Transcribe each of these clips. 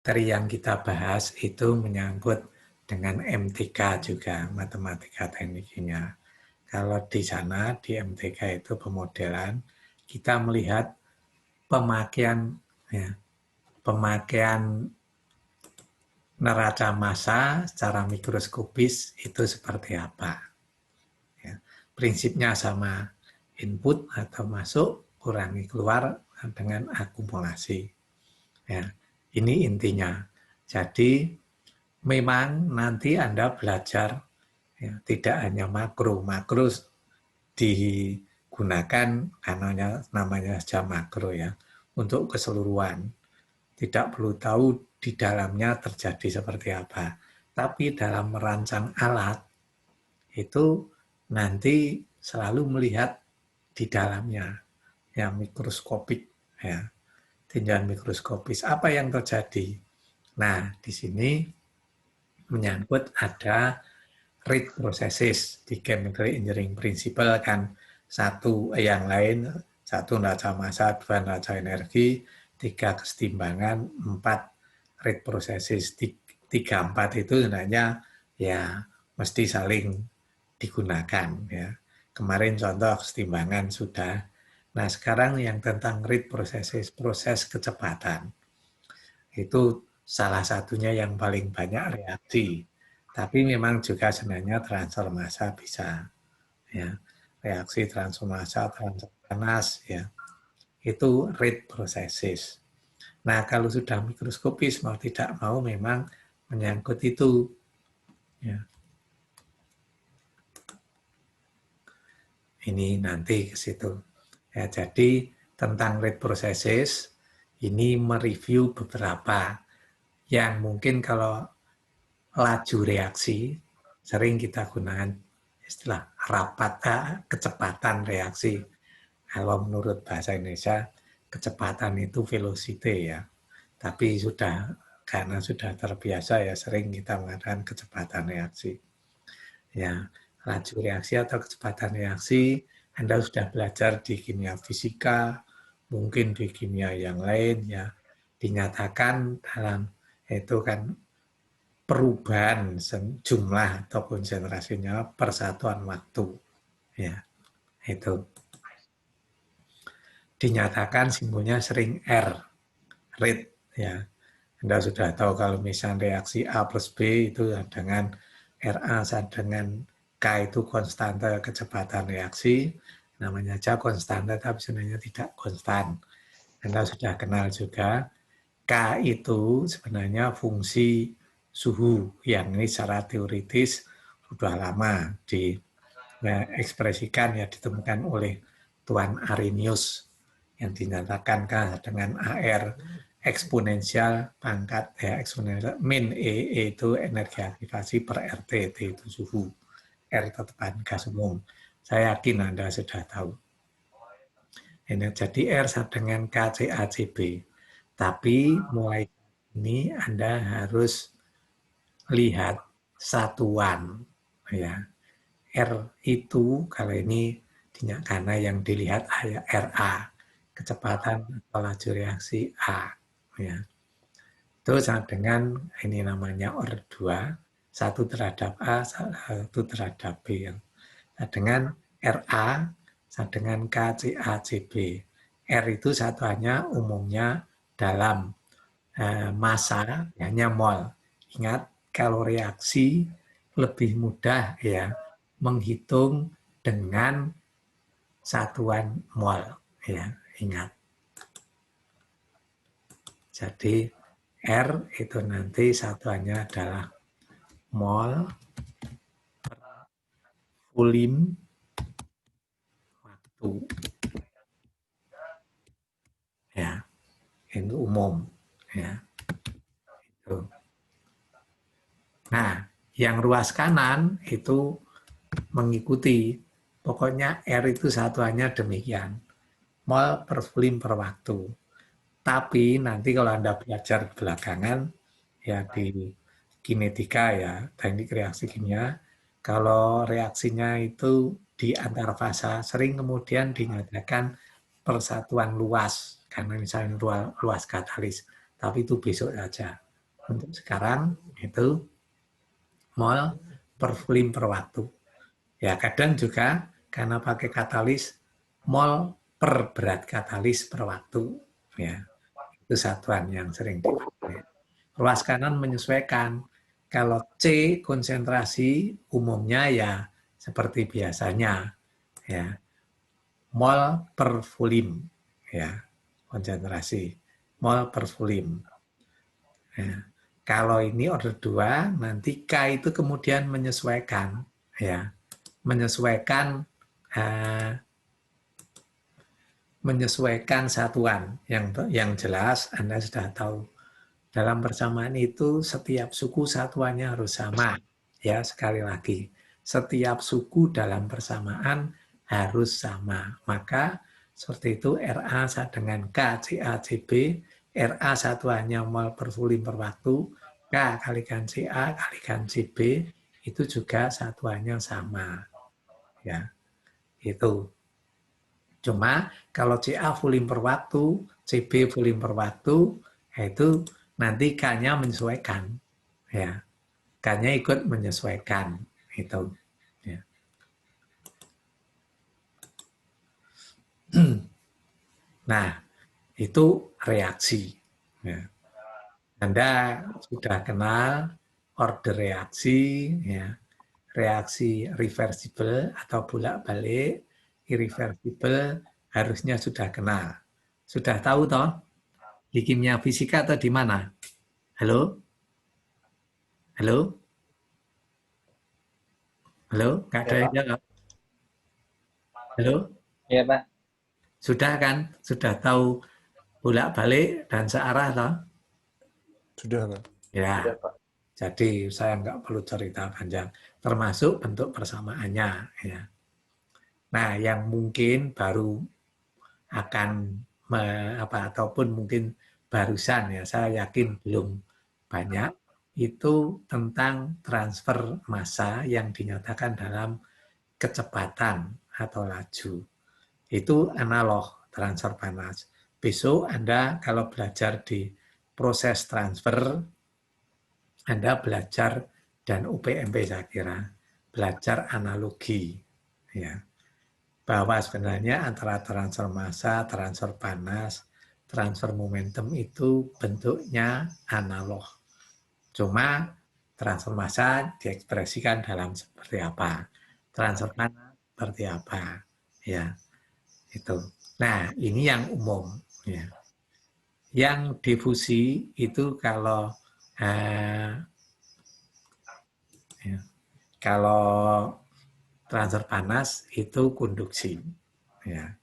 materi yang kita bahas itu menyangkut dengan MTK juga, matematika teknik kimia. Kalau di sana, di MTK itu pemodelan, kita melihat pemakaian ya, pemakaian neraca massa secara mikroskopis itu seperti apa. Ya. Prinsipnya sama, input atau masuk kurangi keluar dengan akumulasi. Ya, ini intinya. Jadi memang nanti Anda belajar ya, tidak hanya makro, makro digunakan karena namanya saja makro ya, untuk keseluruhan. Tidak perlu tahu di dalamnya terjadi seperti apa. Tapi dalam merancang alat, itu nanti selalu melihat di dalamnya, yang mikroskopik, ya, tinjauan mikroskopis. Apa yang terjadi? Nah, di sini menyangkut ada rate processes di chemical engineering principle kan satu yang lain, satu neraca massa, dua neraca energi, tiga kesetimbangan, empat rate processes. Tiga empat itu sebenarnya ya mesti saling digunakan ya. Kemarin contoh kesetimbangan sudah. Nah sekarang yang tentang rate processes, proses kecepatan. Itu salah satunya yang paling banyak reaksi. Tapi memang juga sebenarnya transfer massa bisa. Ya. Reaksi transfer massa, transfer panas, ya. Itu rate processes. Nah, kalau sudah mikroskopis, mau tidak mau memang menyangkut itu. Ya. Ini nanti ke situ. Ya, jadi tentang rate processes, ini mereview beberapa yang mungkin kalau laju reaksi, sering kita gunakan istilah rapat kecepatan reaksi. Kalau menurut bahasa Indonesia, kecepatan itu velocity ya. Tapi sudah karena sudah terbiasa ya sering kita mengatakan kecepatan reaksi. Ya, laju reaksi atau kecepatan reaksi Anda sudah belajar di kimia fisika, mungkin di kimia yang lain ya dinyatakan dalam itu kan perubahan jumlah atau konsentrasinya persatuan waktu. Ya, itu dinyatakan simbolnya sering R, rate. Ya, Anda sudah tahu kalau misalnya reaksi A plus B itu dengan RA dengan K itu konstanta kecepatan reaksi, namanya aja konstanta tapi sebenarnya tidak konstan. Anda sudah kenal juga K itu sebenarnya fungsi suhu yang ini secara teoritis sudah lama diekspresikan ya ditemukan oleh Tuan Arrhenius yang dinyatakan dengan AR eksponensial pangkat ya eksponensial min itu energi aktivasi per RT T itu suhu R tetepan gas umum. Saya yakin Anda sudah tahu. Ini jadi R sama dengan KCACB. Tapi mulai ini Anda harus lihat satuan ya. R itu kalau ini karena yang dilihat RA, kecepatan atau laju reaksi A ya. Itu sama dengan ini namanya order 2, satu terhadap A, satu terhadap B. Dengan RA sama dengan KCACB. R itu satuannya umumnya dalam massa, hanya mol. Ingat, kalau reaksi lebih mudah ya menghitung dengan satuan mol. Ya, ingat. Jadi R itu nanti satuannya adalah mol per volume waktu. Ya, itu umum. Ya, itu. Nah, yang ruas kanan itu mengikuti. Pokoknya R itu satuannya demikian. Mol per volume per waktu. Tapi nanti kalau Anda belajar belakangan, ya di kinetika ya, teknik reaksi kimia, kalau reaksinya itu di antar fasa, sering kemudian dinyatakan persatuan luas, karena misalnya luas katalis, tapi itu besok saja. untuk sekarang itu mol per volume per waktu. Ya, kadang juga karena pakai katalis mol per berat katalis per waktu. Ya, itu satuan yang sering dipakai. Ruas kanan menyesuaikan. Kalau C konsentrasi umumnya ya seperti biasanya, ya mol per volume, ya konsentrasi mol per volume. Ya. Kalau ini order 2, nanti K itu kemudian menyesuaikan, ya menyesuaikan menyesuaikan satuan yang jelas Anda sudah tahu. Dalam persamaan itu setiap suku satuannya harus sama. Ya, sekali lagi, setiap suku dalam persamaan harus sama. Maka seperti itu RA dengan K, CA, CB, RA satuannya mol per volume per waktu, K kalikan CA kalikan CB, itu juga satuannya sama. Ya, itu. Cuma kalau CA volume per waktu, CB volume per waktu, itu nanti K-nya menyesuaikan. Ya, K-nya ikut menyesuaikan. Itu. Ya. Nah, itu reaksi. Ya. Anda sudah kenal order reaksi, ya. Reaksi reversible atau bolak-balik, irreversible harusnya sudah kenal. Sudah tahu toh? Di kimia fisika atau di mana? Halo? Halo? Halo? Nggak ada Ya, yang Pak. jawab. Halo? Iya, Pak. Sudah kan? Sudah tahu bolak-balik dan searah toh? Sudah, Pak. Sudah, Ya, Pak. jadi saya nggak perlu cerita panjang. Termasuk bentuk persamaannya. Ya. Nah, yang mungkin baru akan ataupun mungkin barusan ya, saya yakin belum banyak, itu tentang transfer massa yang dinyatakan dalam kecepatan atau laju. Itu analog transfer panas. Besok Anda kalau belajar di proses transfer, Anda belajar dan UPMP saya kira, belajar analogi. Ya, bahwa sebenarnya antara transfer massa, transfer panas, transfer momentum itu bentuknya analog. Cuma transfer massa diekspresikan dalam seperti apa, transfer panas seperti apa, ya itu. Nah ini yang umum, ya. Yang difusi itu kalau ya, kalau transfer panas itu konduksi, ya.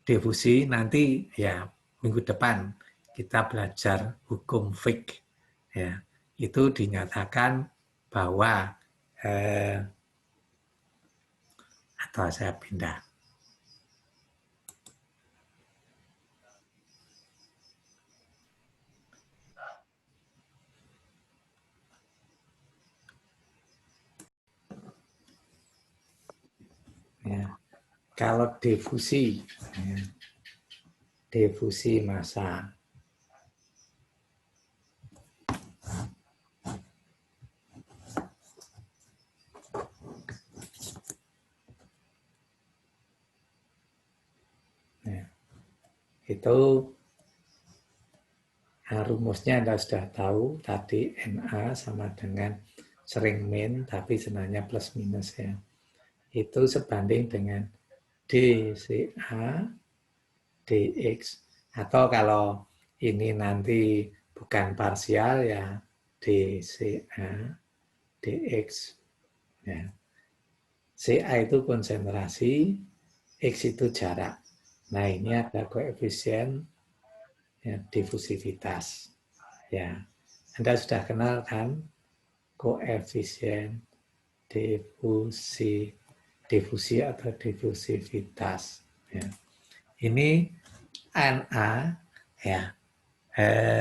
Difusi nanti ya minggu depan kita belajar hukum Fick, ya itu dinyatakan bahwa atau saya pindah ya. Kalau difusi ya, difusi massa ya, itu rumusnya Anda sudah tahu tadi Na sama dengan sering min tapi sebenarnya plus minus ya. Itu sebanding dengan dCA dx atau kalau ini nanti bukan parsial ya dCA dx ya. CA itu konsentrasi, X itu jarak. Nah ini ada koefisien ya, difusivitas. Ya, Anda sudah kenal kan koefisien difusi atau difusivitas. Ya. Ini Na ya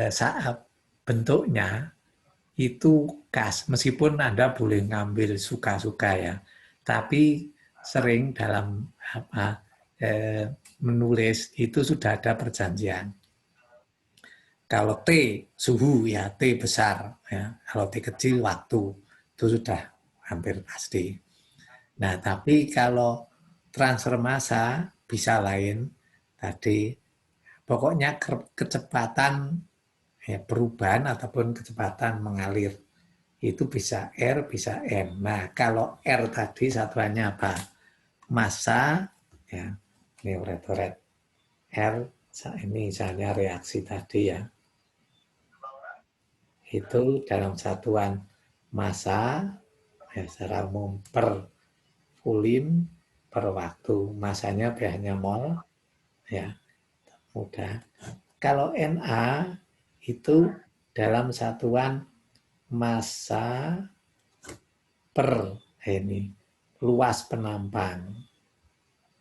saat bentuknya itu kas, meskipun Anda boleh ngambil suka-suka ya, tapi sering dalam menulis itu sudah ada perjanjian. Kalau T suhu ya T besar ya. Kalau T kecil waktu itu sudah hampir pasti. Nah, tapi kalau transfer massa bisa lain tadi pokoknya kecepatan ya, perubahan ataupun kecepatan mengalir itu bisa R, bisa M. Nah, kalau R tadi satuannya apa? Massa ya, ini red R ini misalnya reaksi tadi ya. Itu dalam satuan massa ya, secara umum per volume per waktu. Massanya biasanya mol ya, mudah. Kalau Na itu dalam satuan massa per ini luas penampang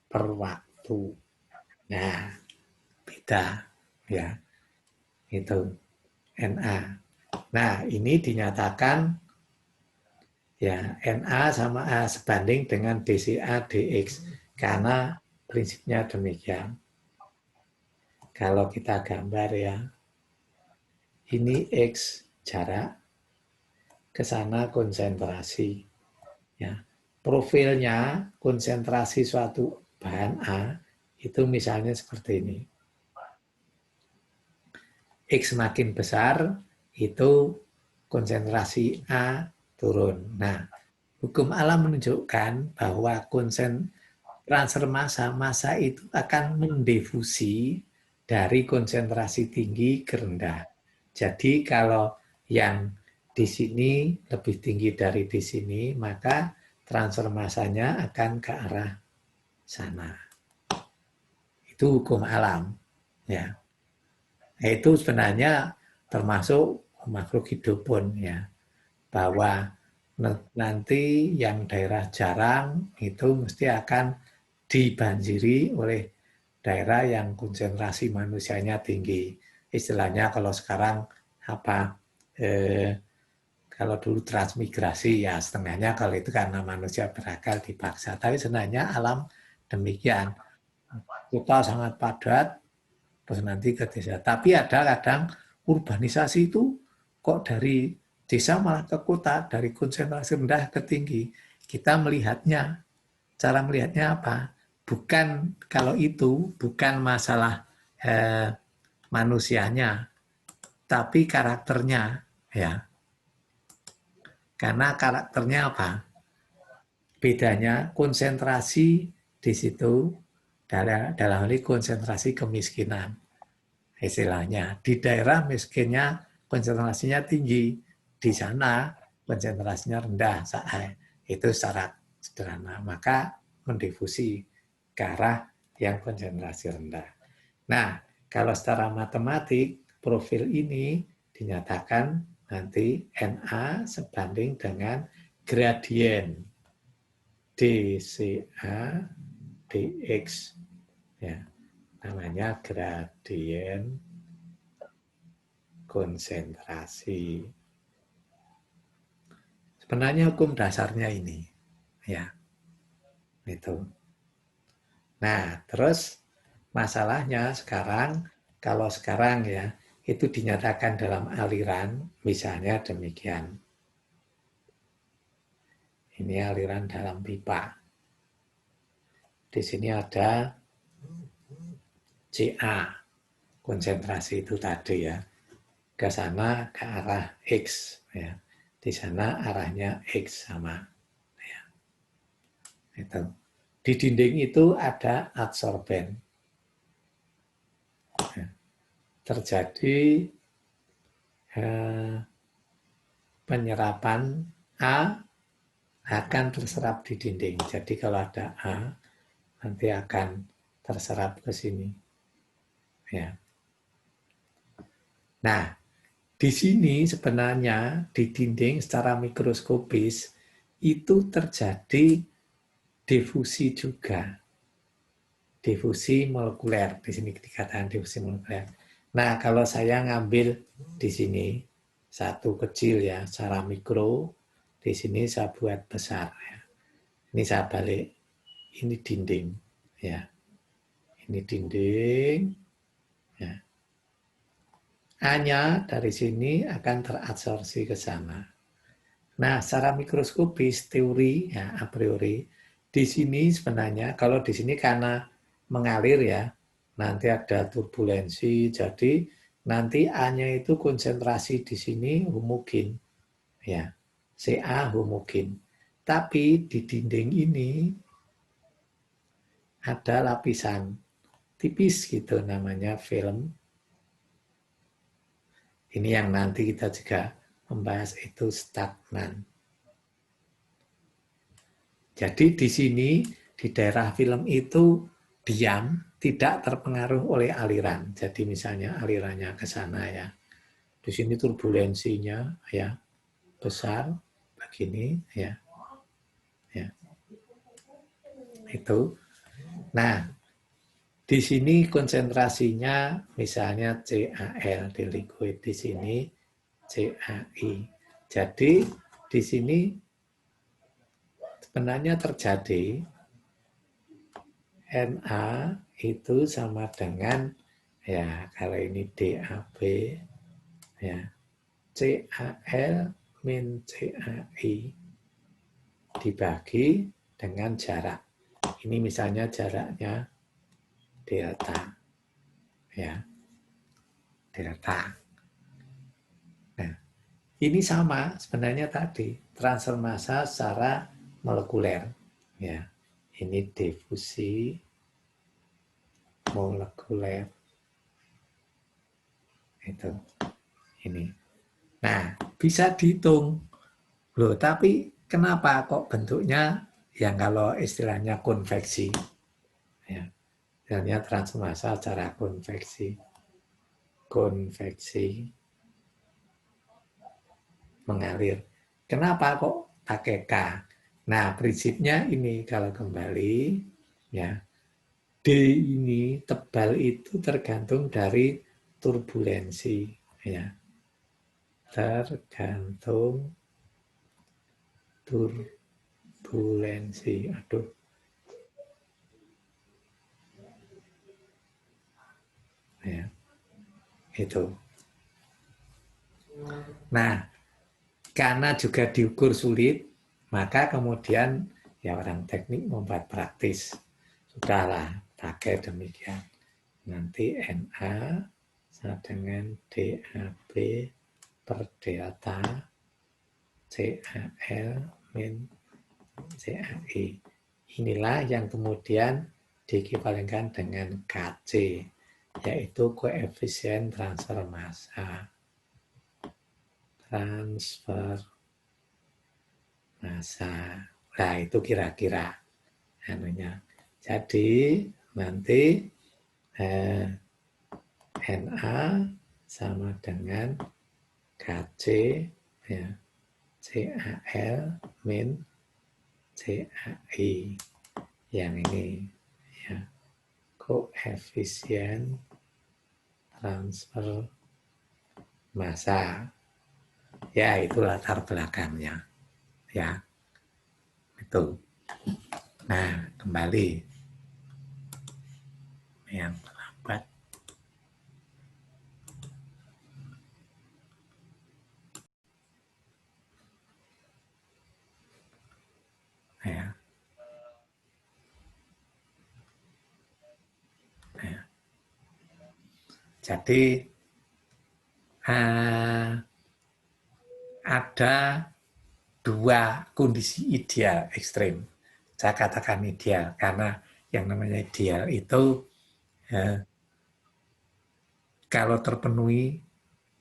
per waktu. Nah, beda ya itu Na. Nah, ini dinyatakan ya Na sama A sebanding dengan dCA dx karena prinsipnya demikian. Kalau kita gambar ya, ini X jarak, ke sana konsentrasi. Ya. Profilnya konsentrasi suatu bahan A itu misalnya seperti ini. X makin besar itu konsentrasi A turun. Nah, hukum alam menunjukkan bahwa transfer massa itu akan mendifusi dari konsentrasi tinggi ke rendah. Jadi kalau yang di sini lebih tinggi dari di sini, maka transfer massanya akan ke arah sana. Itu hukum alam. Ya. Itu sebenarnya termasuk makhluk hidup pun ya. Bahwa nanti yang daerah jarang itu mesti akan dibanjiri oleh daerah yang konsentrasi manusianya tinggi. Istilahnya kalau sekarang apa kalau dulu transmigrasi ya setengahnya kalau itu karena manusia berakal dipaksa. Tapi sebenarnya alam demikian. Kota sangat padat, terus nanti ke desa. Tapi ada kadang urbanisasi itu kok dari desa malah ke kota, dari konsentrasi rendah ke tinggi. Kita melihatnya, cara melihatnya apa? Bukan kalau itu bukan masalah manusianya, tapi karakternya, ya. Karena karakternya apa? Bedanya konsentrasi di situ dalam hal ini konsentrasi kemiskinan. Istilahnya di daerah miskinnya konsentrasinya tinggi, di sana konsentrasinya rendah. Itu secara sederhana. Maka mendifusi ke arah yang konsentrasi rendah. Nah, kalau secara matematik profil ini dinyatakan nanti Na sebanding dengan gradien dCA dx ya, namanya gradien konsentrasi. Sebenarnya hukum dasarnya ini ya, itu. Nah, terus masalahnya sekarang kalau sekarang ya itu dinyatakan dalam aliran misalnya demikian. Ini aliran dalam pipa. Di sini ada CA konsentrasi itu tadi ya. Ke sana ke arah X ya. Di sana arahnya X sama ya. Itu. Di dinding itu ada adsorben. Ya. Terjadi penyerapan A akan terserap di dinding. Jadi kalau ada A nanti akan terserap ke sini. Ya. Nah, di sini sebenarnya di dinding secara mikroskopis itu terjadi difusi juga. Difusi molekuler. Di sini dikatakan difusi molekuler. Nah, kalau saya ngambil di sini satu kecil ya, secara mikro, di sini saya buat besar ya. Ini saya balik. Ini dinding ya. Ini dinding ya. A-nya dari sini akan teradsorpsi ke sana. Nah, secara mikroskopis, teori, ya, a priori, di sini sebenarnya, kalau di sini karena mengalir ya, nanti ada turbulensi, jadi nanti A-nya itu konsentrasi di sini homogen, ya, Ca homogen. Tapi di dinding ini ada lapisan tipis gitu namanya film. Ini yang nanti kita juga membahas itu stagnan. Jadi di sini di daerah film itu diam, tidak terpengaruh oleh aliran. Jadi misalnya alirannya ke sana ya. Di sini turbulensinya ya besar begini ya. Ya. Itu. Nah, di sini konsentrasinya misalnya CaL di liquid, di sini CaI. Jadi di sini sebenarnya terjadi Na itu sama dengan ya kalau ini DAB ya CaL min CaI dibagi dengan jarak. Ini misalnya jaraknya delta ya delta. Nah, ini sama sebenarnya tadi transfer massa secara molekuler ya. Ini difusi molekuler itu ini. Nah, bisa dihitung loh, tapi kenapa kok bentuknya yang kalau istilahnya konveksi ya, istilahnya transmassa secara konveksi mengalir. Kenapa kok pakai K? Nah, prinsipnya ini kalau kembali ya D ini tebal itu tergantung dari turbulensi ya. Tergantung turbulensi. Aduh. Ya. Itu. Nah, karena juga diukur sulit, maka kemudian ya orang teknik membuat praktis. Sudahlah, pakai demikian. Nanti Na sama dengan DAB per delta CaL min CaI. Inilah yang kemudian diequivalentkan dengan Kc, yaitu koefisien transfer massa. Nah, itu kira-kira anunya. Jadi nanti Na sama dengan Kc ya, CaL min CaI. Yang ini ya, koefisien transfer massa. Ya, itu latar belakangnya. Ya, itu. Nah, kembali yang terlambat. Ya. Ya. Jadi ada dua kondisi ideal ekstrim. Saya katakan ideal karena yang namanya ideal itu kalau terpenuhi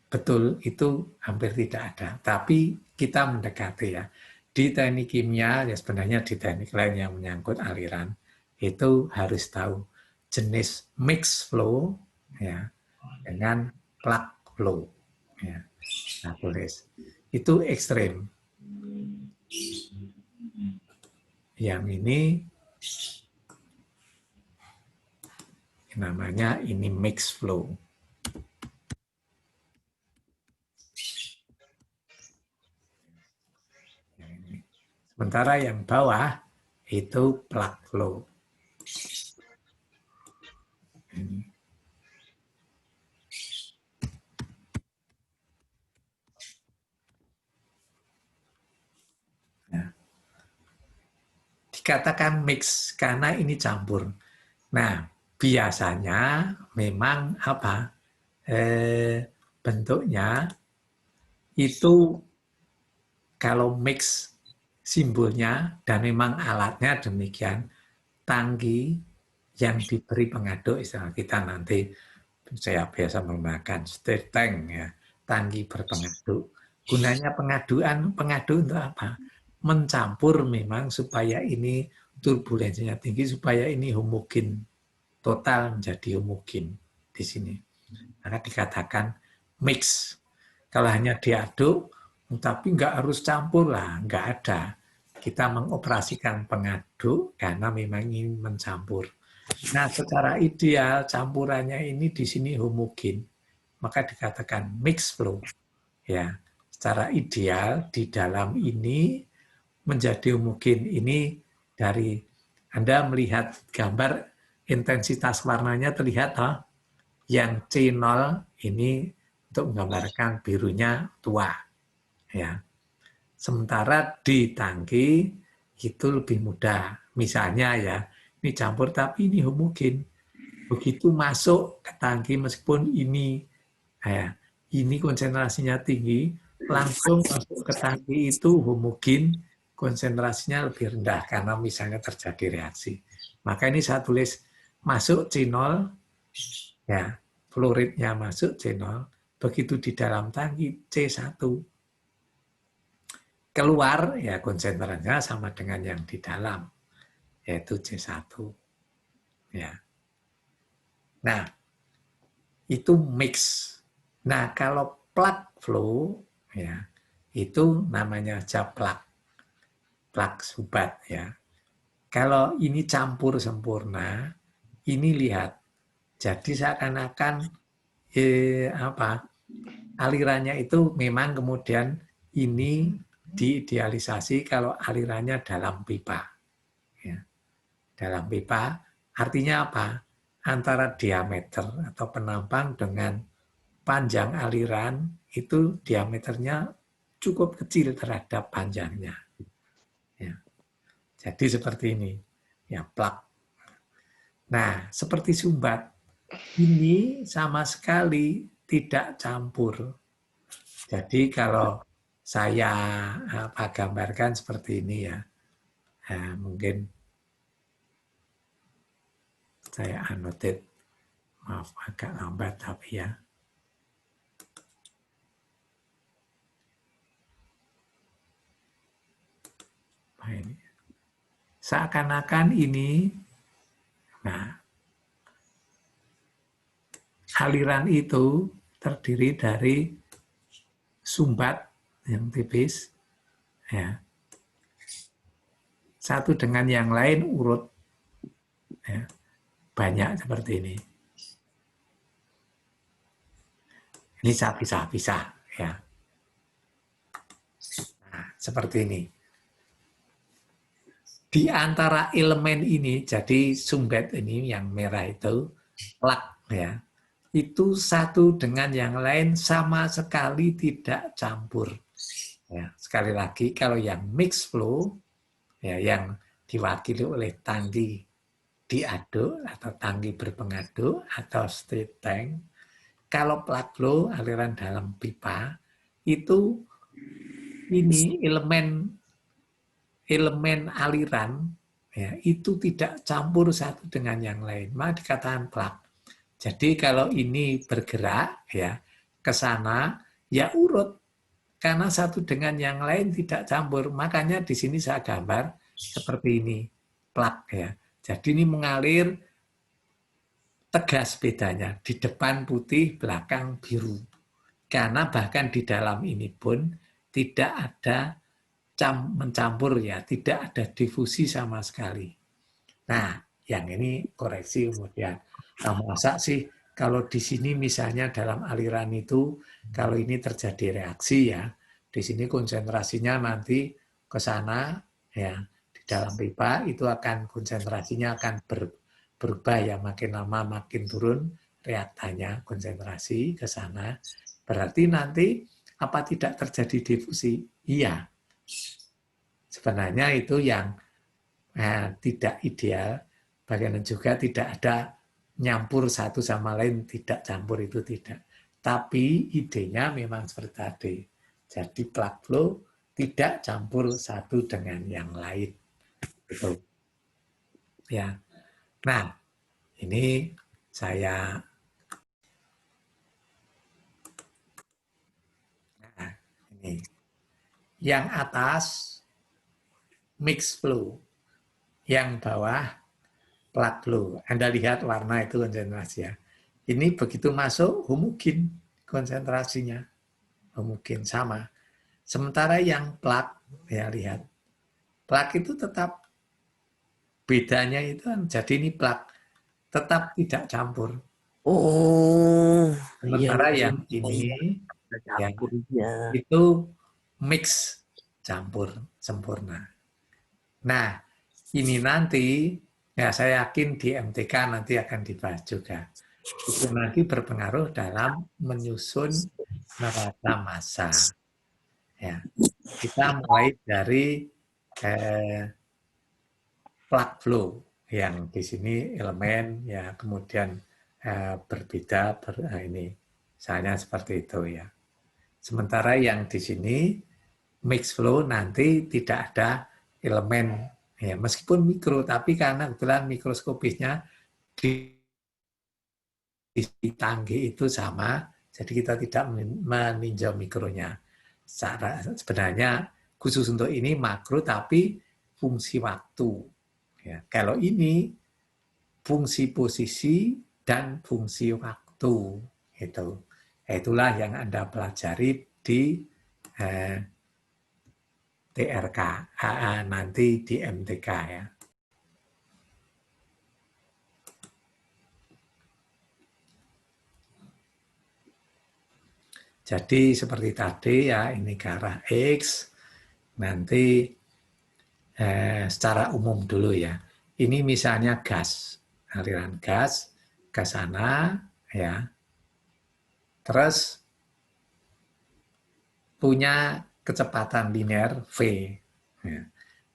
betul itu hampir tidak ada. Tapi kita mendekati ya. Di teknik kimia, ya sebenarnya di teknik lain yang menyangkut aliran, itu harus tahu jenis mix flow ya dengan plug flow. Ya. Nah, tulis. Itu ekstrim. Yang ini namanya ini mix flow. Sementara yang bawah itu plug flow. dikatakan mix karena ini campur. Nah, biasanya memang apa? Bentuknya itu kalau mix simbolnya dan memang alatnya demikian, tangki yang diberi pengaduk istilah kita nanti, saya biasa menggunakan stir tank ya, tangki berpengaduk. Gunanya pengaduk untuk apa? Mencampur memang supaya ini turbulensinya tinggi, supaya ini homogen, total menjadi homogen di sini. Maka dikatakan mix. Kalau hanya diaduk, tapi nggak harus campur lah, nggak ada. Kita mengoperasikan pengaduk karena memang ingin mencampur. Nah, secara ideal campurannya ini di sini homogen, maka dikatakan mix flow. Ya, secara ideal di dalam ini menjadi homogen. Ini dari Anda melihat gambar intensitas warnanya terlihat, yang C0 ini untuk menggambarkan birunya tua. Ya. Sementara di tangki itu lebih mudah. Misalnya ya, ini campur tapi ini homogen. Begitu masuk ke tangki meskipun ini konsentrasinya tinggi, langsung masuk ke tangki itu homogen, konsentrasinya lebih rendah karena misalnya terjadi reaksi. Maka ini saya tulis masuk C0, ya, fluoridnya masuk C0, begitu di dalam tangki C1. Keluar, ya konsentrasinya sama dengan yang di dalam, yaitu C1. Ya. Nah, itu mix. Nah, kalau plug flow, ya, itu namanya aja plug subat. Ya. Kalau ini campur sempurna, ini lihat, jadi seakan-akan alirannya itu memang kemudian ini diidealisasi kalau alirannya dalam pipa. Ya. Dalam pipa artinya apa? Antara diameter atau penampang dengan panjang aliran itu diameternya cukup kecil terhadap panjangnya. Ya. Jadi seperti ini, ya plug. Nah, seperti sumbat, ini sama sekali tidak campur. Jadi kalau saya gambarkan seperti ini ya, mungkin saya annotate, maaf agak lambat tapi ya. Nah, ini. Seakan-akan ini, nah, aliran itu terdiri dari sumbat yang tipis, ya, satu dengan yang lain urut, ya, banyak seperti ini. Ini saya pisah-pisah, ya. Nah, seperti ini. Di antara elemen ini, jadi sumbat ini yang merah itu, plug, ya, itu satu dengan yang lain sama sekali tidak campur. Ya, sekali lagi, kalau yang mix flow, ya, yang diwakili oleh tangki diaduk atau tangki berpengaduk atau stir tank, kalau plug flow, aliran dalam pipa, itu ini elemen aliran, ya, itu tidak campur satu dengan yang lain, maka dikatakan plug. Jadi kalau ini bergerak ya ke sana, ya urut karena satu dengan yang lain tidak campur. Makanya di sini saya gambar seperti ini, plug ya. Jadi ini mengalir tegas bedanya, di depan putih, belakang biru. Karena bahkan di dalam ini pun tidak ada mencampur ya, tidak ada difusi sama sekali. Nah, yang ini koreksi kemudian. Nah, masa sih kalau di sini misalnya dalam aliran itu, kalau ini terjadi reaksi ya, di sini konsentrasinya nanti ke sana, ya, di dalam pipa itu akan konsentrasinya akan berubah ya, makin lama makin turun reaktannya, konsentrasi ke sana. Berarti nanti apa tidak terjadi difusi? Iya. Sebenarnya itu yang tidak ideal, bagaimana juga tidak ada nyampur satu sama lain, tidak campur itu tidak. Tapi idenya memang seperti tadi. Jadi plug flow tidak campur satu dengan yang lain. Gitu. Ya. Nah, ini saya ini. Yang atas mix flow, yang bawah plug flow. Anda lihat warna itu konsentrasi ya. Ini begitu masuk homogen konsentrasinya. Homogen sama. Sementara yang plug, ya lihat. Plug itu tetap bedanya itu kan, jadi ini plug tetap tidak campur. Oh, Sementara iya, yang ini ya, campurnya. itu mix campur sempurna. Nah, ini nanti ya saya yakin di MTK nanti akan dibahas juga. Itu nanti berpengaruh dalam menyusun neraca massa. Ya, kita mulai dari plug flow yang di sini elemen ya kemudian berbeda ini misalnya seperti itu ya. Sementara yang di sini mix flow nanti tidak ada elemen ya meskipun mikro tapi karena kebetulan mikroskopisnya di tangki itu sama jadi kita tidak meninjau mikronya. Sebenarnya khusus untuk ini makro tapi fungsi waktu. Ya, kalau ini fungsi posisi dan fungsi waktu itu. Itulah yang Anda pelajari di TRK, nanti di MTK ya. Jadi seperti tadi ya ini ke arah X, nanti secara umum dulu ya. Ini misalnya gas, aliran gas ke sana ya. Terus punya kecepatan linear V. Ya.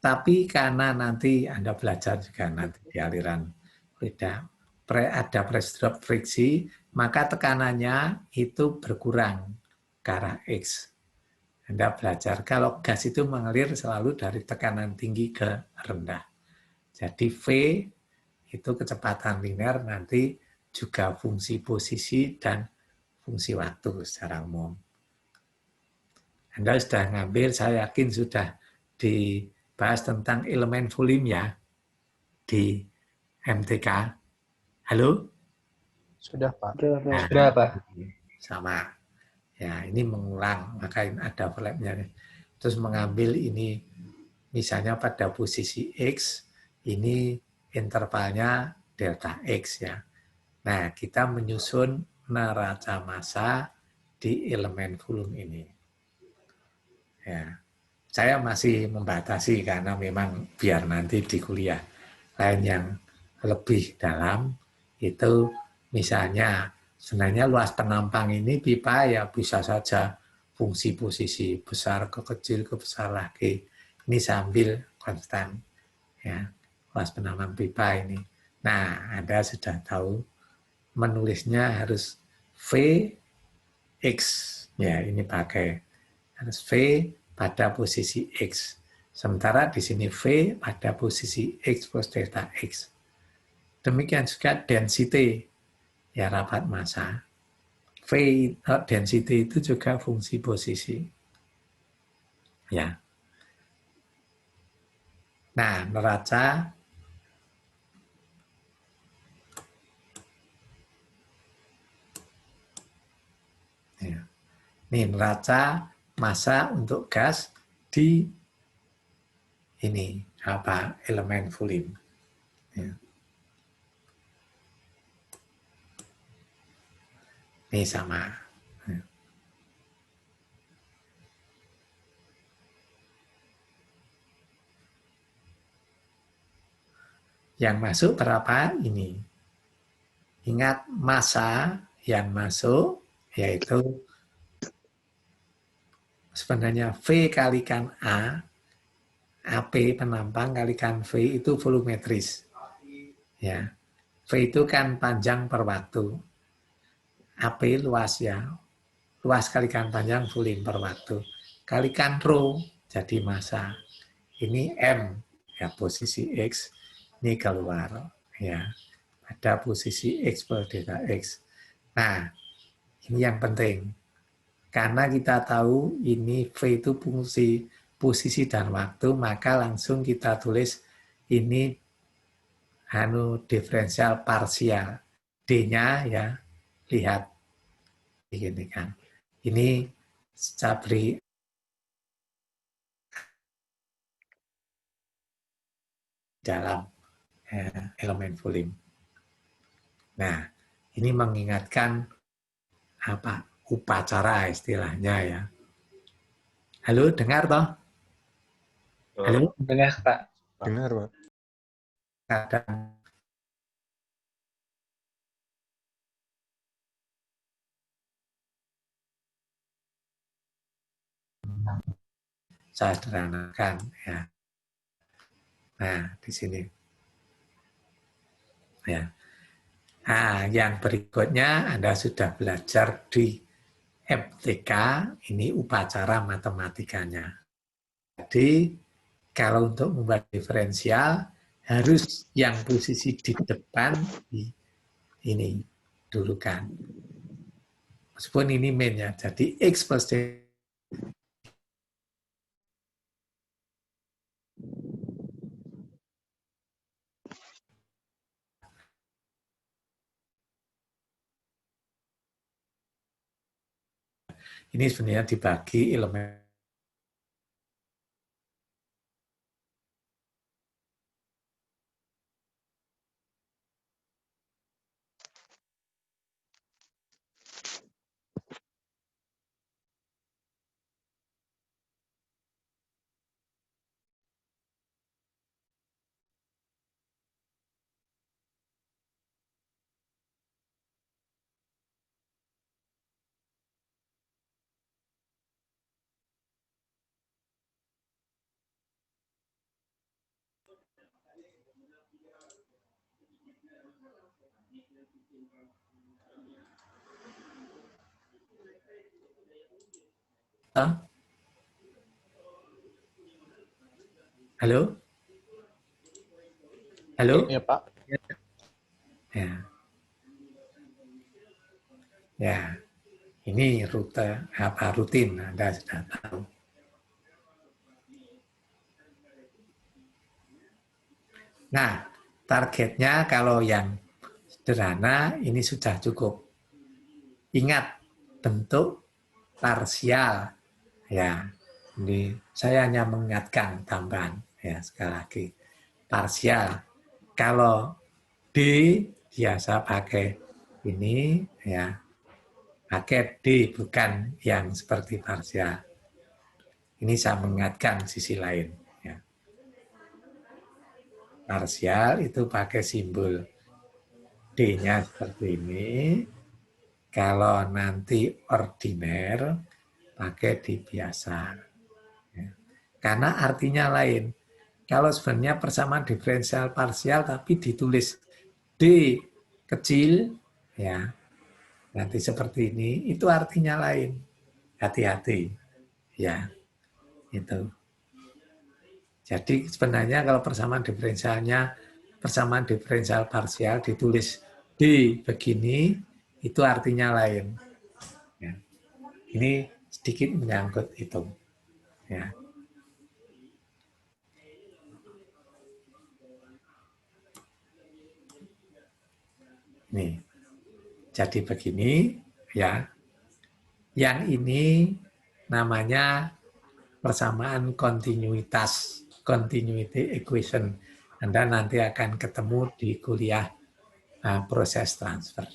Tapi karena nanti Anda belajar juga nanti di aliran fluida, ada press drop friksi, maka tekanannya itu berkurang ke arah X. Anda belajar kalau gas itu mengalir selalu dari tekanan tinggi ke rendah. Jadi V itu kecepatan linear nanti juga fungsi posisi dan fungsi waktu secara umum. Anda sudah ngambil, saya yakin sudah dibahas tentang elemen volume ya di MTK. Halo? Sudah, Pak. Nah, Sudah, Pak. sama. Ya, ini mengulang, maka ada overlapnya. Terus mengambil ini, misalnya pada posisi X, ini intervalnya delta X ya. Nah, kita menyusun neraca massa di elemen volume ini. Ya, saya masih membatasi karena memang biar nanti di kuliah lain yang lebih dalam itu misalnya sebenarnya luas penampang ini pipa ya bisa saja fungsi posisi besar ke kecil ke besar lagi ini sambil konstan ya luas penampang pipa ini. Nah, Anda sudah tahu menulisnya harus Vx ya ini pakai harus V pada posisi X. Sementara di sini V pada posisi X plus delta X. Demikian juga density, ya rapat massa. V density itu juga fungsi posisi. Ya. Nah, neraca ya. Ini neraca massa untuk gas di ini apa elemen volume. Ya. Ini sama. Ya. Yang masuk berapa ini? Ingat massa yang masuk yaitu sebenarnya V kalikan A AP penampang kalikan V itu volumetris. Ya. V itu kan panjang per waktu. AP luas ya. Luas kalikan panjang volume per waktu. Kalikan rho jadi massa. Ini M ya posisi X, ini keluar ya. Ada posisi X per delta X. Nah, ini yang penting. Karena kita tahu ini V itu fungsi posisi dan waktu, maka langsung kita tulis ini diferensial parsial. D-nya ya, lihat ini kan. Ini saya beri dalam elemen volume. Nah, ini mengingatkan apa upacara istilahnya ya. Halo, dengar toh? Halo, Dengar, Pak. Dengar, Pak. kadang saya sederhanakan ya. Nah, di sini ya. Nah, yang berikutnya Anda sudah belajar di MTK, ini upacara matematikanya. Jadi, kalau untuk membuat diferensial, harus yang posisi di depan ini dulu kan. Meskipun ini main ya, jadi X plus D. Ini sebenarnya dibagi elemen. Halo? Halo? Iya, Pak. Ya. Ya. Ini rute apa rutin Anda sudah tahu. Nah, targetnya kalau yang sederhana ini sudah cukup. Ingat bentuk parsial ya. Ini saya hanya mengingatkan tambahan ya sekali lagi. Parsial. Kalau D biasa pakai ini ya. Pakai D bukan yang seperti parsial. Ini saya mengingatkan sisi lain ya. Parsial itu pakai simbol D-nya seperti ini. Kalau nanti ordiner, pakai D biasa. Ya. Karena artinya lain. Kalau sebenarnya persamaan diferensial parsial, tapi ditulis D kecil, ya nanti seperti ini, itu artinya lain. Hati-hati. Ya, itu. Jadi sebenarnya kalau persamaan diferensial parsial ditulis D begini, itu artinya lain. Ya. Ini sedikit menyangkut itu. Ya. Nih, jadi begini ya. Yang ini namanya persamaan kontinuitas, continuity equation. Anda nanti akan ketemu di kuliah proses transfer.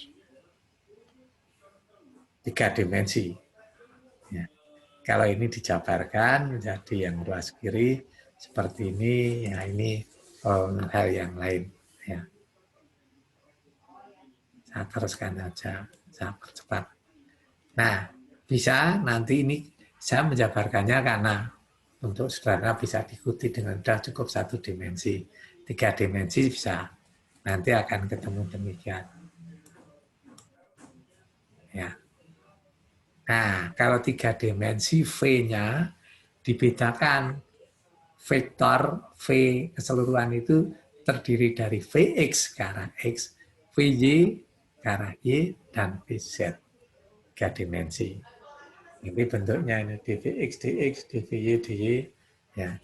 3 dimensi. Ya. Kalau ini dijabarkan menjadi yang ruas kiri seperti ini, ya ini hal yang lain. Ya. Saya teruskan saja, saya percepat. Nah, bisa nanti ini saya menjabarkannya karena untuk sederhana bisa diikuti dengan mudah cukup 1 dimensi. 3 dimensi bisa. Nanti akan ketemu demikian. Ya. Nah, kalau 3 dimensi V-nya dibedakan vektor V keseluruhan itu terdiri dari Vx ke arah X, Vy ke arah Y, dan Vz. 3 dimensi. Ini bentuknya ini dvx, dx, dvy, dy. Ya.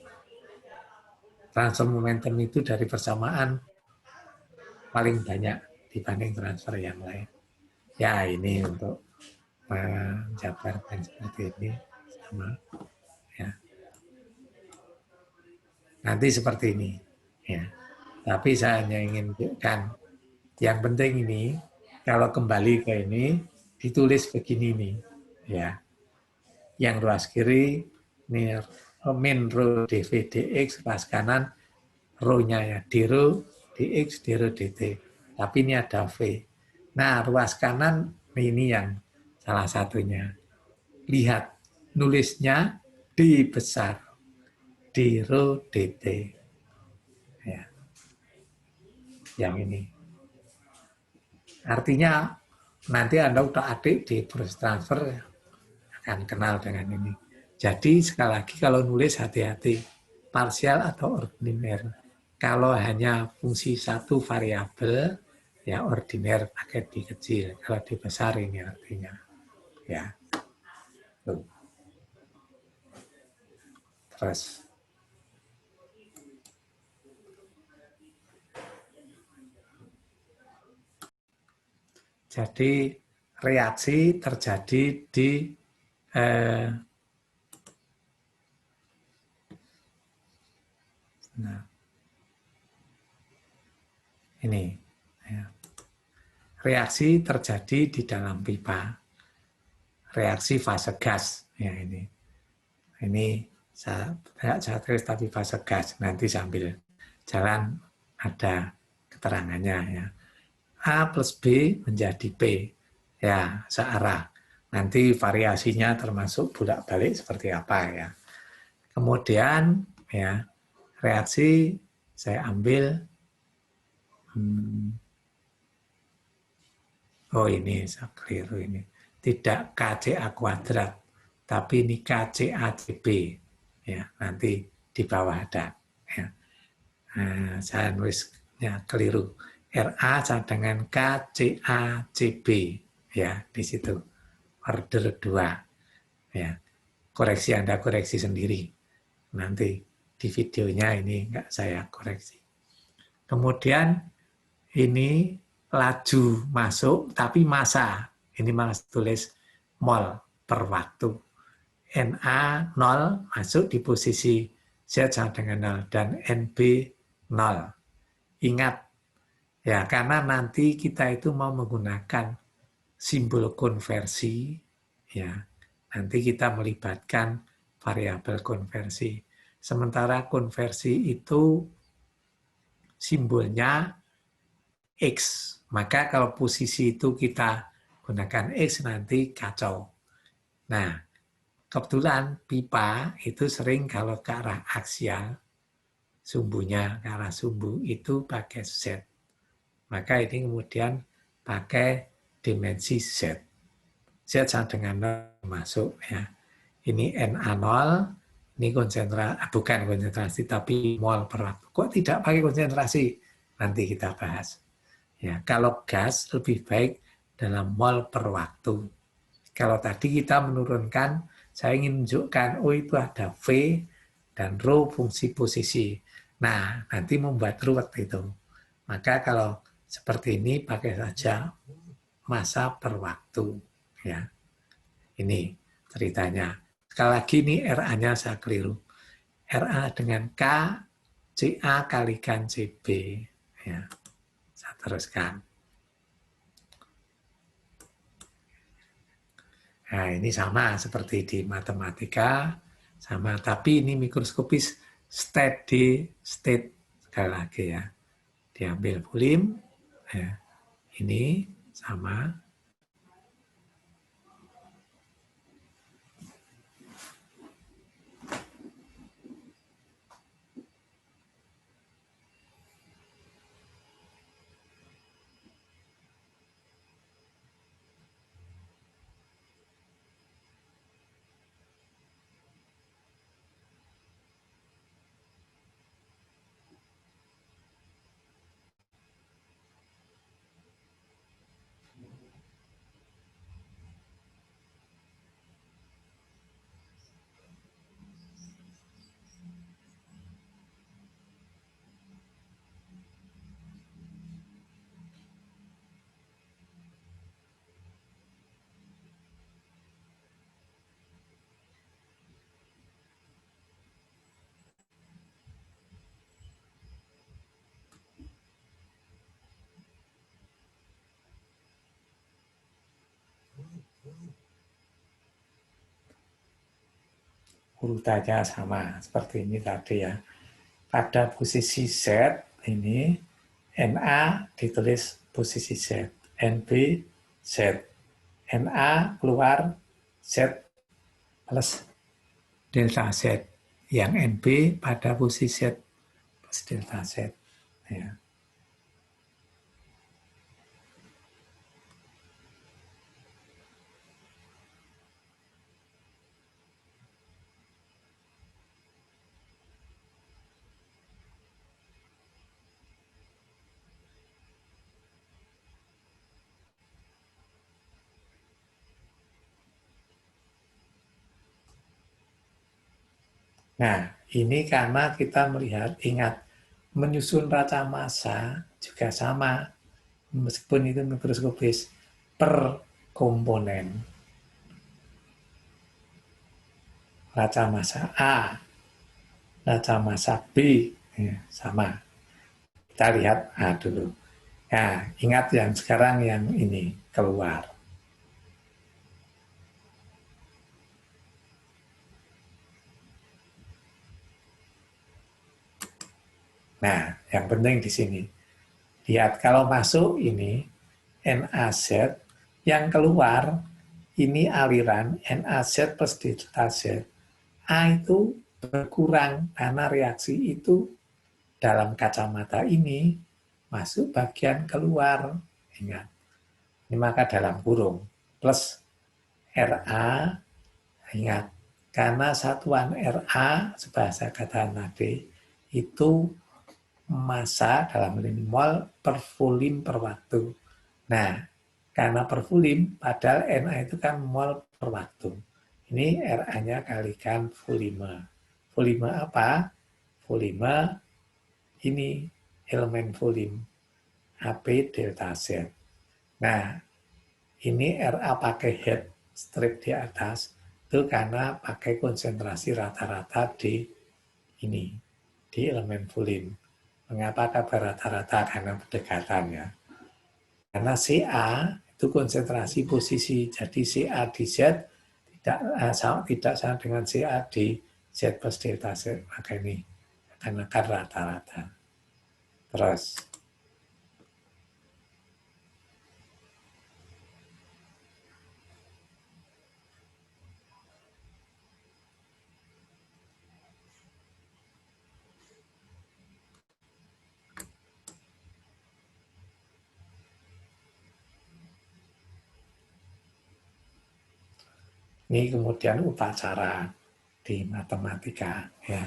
Transfer momentum itu dari persamaan paling banyak dibanding transfer yang lain. Ya, ini untuk menjabarkan seperti ini sama. Ya. Nanti seperti ini. Ya. Tapi saya hanya ingin tunjukkan yang penting ini kalau kembali ke ini ditulis begini nih. Ya. Yang ruas kiri ini min rho dv dx, ruas kanan rho-nya ya d rho dx, d rho dt. Tapi ini ada v. Nah, ruas kanan ini yang salah satunya. Lihat nulisnya d besar, d rho dt. Ya. Yang ini. Artinya nanti Anda udah adik di proses transfer akan kenal dengan ini. Jadi sekali lagi kalau nulis hati-hati, parsial atau ordiner. Kalau hanya fungsi satu variabel, ya ordiner pakai di kecil. Kalau di besar ini artinya. Ya. Tuh. Terus. Jadi reaksi terjadi di nah, ini ya. Reaksi terjadi di dalam pipa. Reaksi fase gas ya ini. Ini saya tulis tapi fase gas. Nanti sambil jalan ada keterangannya ya. A plus B menjadi P. Ya, searah. Nanti variasinya termasuk bolak-balik seperti apa ya. Kemudian ya reaksi saya ambil oh ini saya keliru ini. Tidak KCA kuadrat, tapi ini KCACB. Ya, nanti di bawah ada. Ya. Nah, saya nulisnya keliru. RA sama dengan KCACB. Ya, di situ. Order 2. Ya. Koreksi Anda koreksi sendiri. Nanti di videonya ini enggak saya koreksi. Kemudian ini laju masuk tapi massa. Ini mas tulis mol per waktu. Na 0 masuk di posisi Z sama dengan 0 dan NB 0. Ingat ya karena nanti kita itu mau menggunakan simbol konversi ya. Nanti kita melibatkan variabel konversi. Sementara konversi itu simbolnya X. Maka kalau posisi itu kita gunakan X nanti kacau. Nah, kebetulan pipa itu sering kalau ke arah aksial, sumbunya ke arah sumbu itu pakai Z. Maka ini kemudian pakai dimensi Z. Z sama dengan 0 masuk ya. Ini Na0, ini bukan konsentrasi tapi mol per waktu. Kok tidak pakai konsentrasi? Nanti kita bahas. Ya, kalau gas lebih baik dalam mol per waktu. Kalau tadi kita menurunkan, saya ingin menunjukkan, oh itu ada V dan rho fungsi posisi. Nah, nanti membuat ruwet itu. Maka kalau seperti ini pakai saja massa per waktu. Ya, ini ceritanya. Sekali lagi ini RA-nya saya keliru. RA dengan K, CA kalikan CB. Ya. Saya teruskan. Nah, ini sama seperti di matematika, sama. Tapi ini mikroskopis steady state. Sekali lagi ya. Diambil volume. Ya. Ini sama. urutannya sama seperti ini tadi ya. Pada posisi Z ini NA ditulis posisi Z, NB Z, NA keluar Z plus delta Z, yang NB pada posisi Z plus delta Z. Ya. Nah, ini karena kita melihat, ingat, menyusun raca massa juga sama, meskipun itu mikroskopis, per komponen. Raca massa A, raca massa B, ya, sama. Kita lihat A dulu. Nah, ingat yang sekarang yang ini keluar. Nah, yang penting di sini. Lihat, kalau masuk ini NaZ, yang keluar ini aliran NaZ plus delta Z. A itu berkurang karena reaksi itu dalam kacamata ini masuk bagian keluar. Ingat, ini maka dalam kurung plus Ra, ingat, karena satuan Ra sebahasa kata tadi itu massa dalam mol per volume per waktu. Nah, karena per volume, padahal Na itu kan mol per waktu. Ini Ra-nya kalikan volume. Volume apa? Volume ini elemen volume AP delta Z. Nah, ini Ra pakai head strip di atas itu karena pakai konsentrasi rata-rata di ini, di elemen volume. Mengapa kabar rata-rata? Karena pendekatannya. Karena Ca itu konsentrasi posisi, jadi Ca di Z tidak sama dengan Ca di Z plus delta Z. Maka ini akan rata-rata. Terus ini kemudian upacara di matematika ya.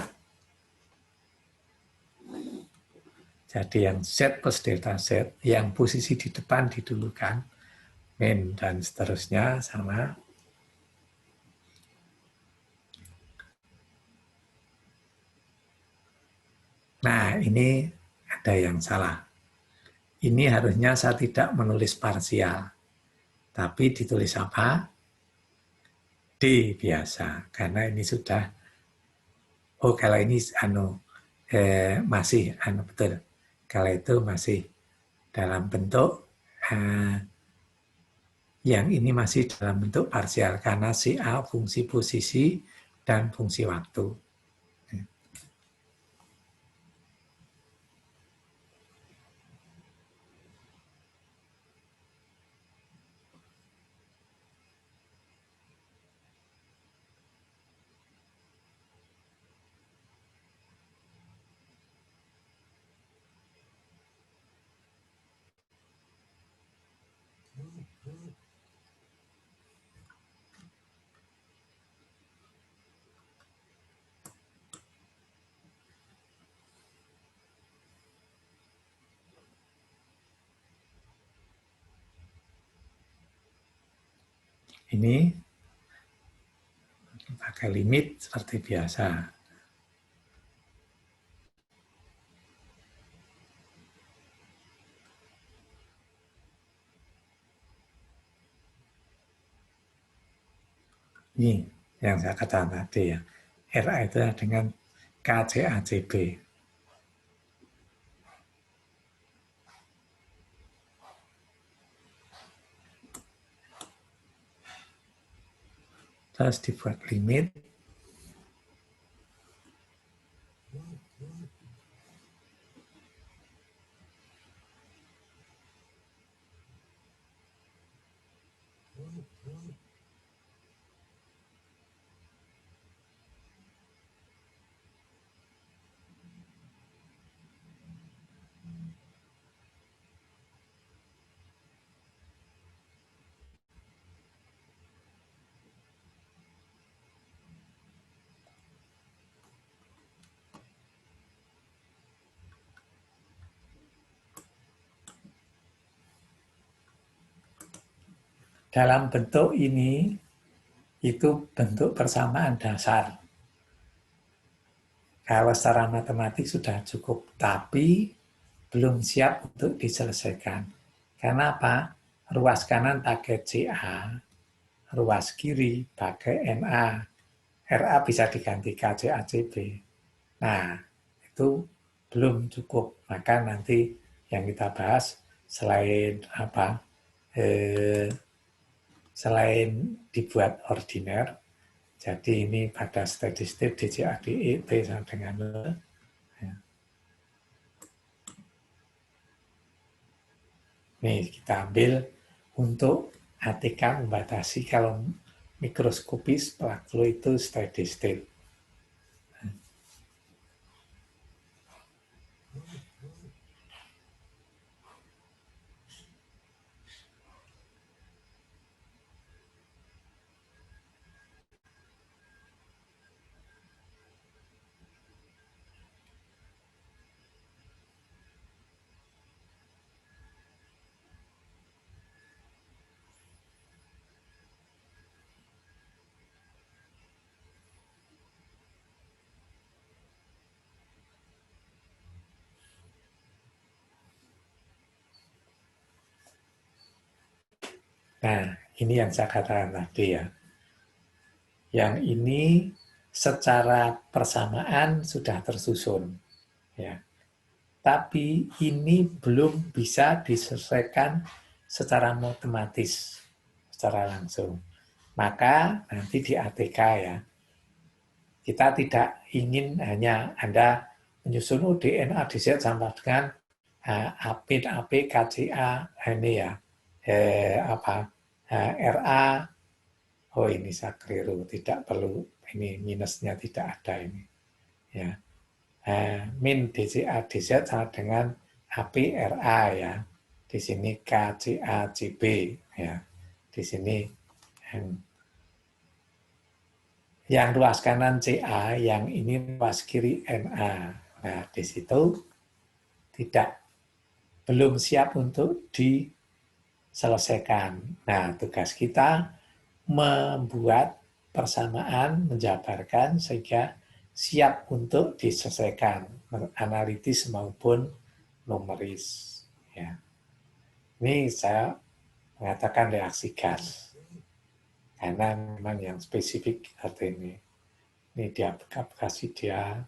Jadi yang Z plus delta Z, yang posisi di depan didulukan, min dan seterusnya sama. Nah, ini ada yang salah. Ini harusnya saya tidak menulis parsial, tapi ditulis apa? D biasa, karena ini sudah, oh kalau ini masih betul, kalau itu masih dalam bentuk yang ini masih dalam bentuk parsial karena CA fungsi posisi dan fungsi waktu. Ini pakai limit seperti biasa. Ini yang saya katakan tadi ya. RA itu dengan KCACB. Terus dibuat limit Dalam bentuk ini, itu bentuk persamaan dasar. Kalau secara matematik sudah cukup, tapi belum siap untuk diselesaikan. Karena apa? Ruas kanan pakai CA, ruas kiri pakai NA, RA bisa diganti KCACB. Nah, itu belum cukup. Maka nanti yang kita bahas selain apa? Selain dibuat ordiner, jadi ini pada steady state DCADE T sama dengan ya. Nih kita ambil untuk ATK membatasi kalau mikroskopis plug flow itu steady state. Nah, ini yang saya katakan tadi ya. Yang ini secara persamaan sudah tersusun. Ya. Tapi ini belum bisa diselesaikan secara matematis, secara langsung. Maka nanti di ATK ya, kita tidak ingin hanya Anda menyusun DNA DZ sama dengan AP, AP, KCA, ini ya, RA, oh ini saya keliru, tidak perlu, ini minusnya tidak ada ini. Ya. Min DCA DZ sama dengan APRA ya. Di sini KCA CB ya. Di sini yang ruas kanan CA, yang ini ruas kiri NA. Nah, di situ belum siap untuk diselesaikan. Nah, tugas kita membuat persamaan, menjabarkan sehingga siap untuk diselesaikan, analitis maupun numeris. Ya. Ini saya mengatakan reaksi gas, karena memang yang spesifik seperti ini. Ini dia kasih dia.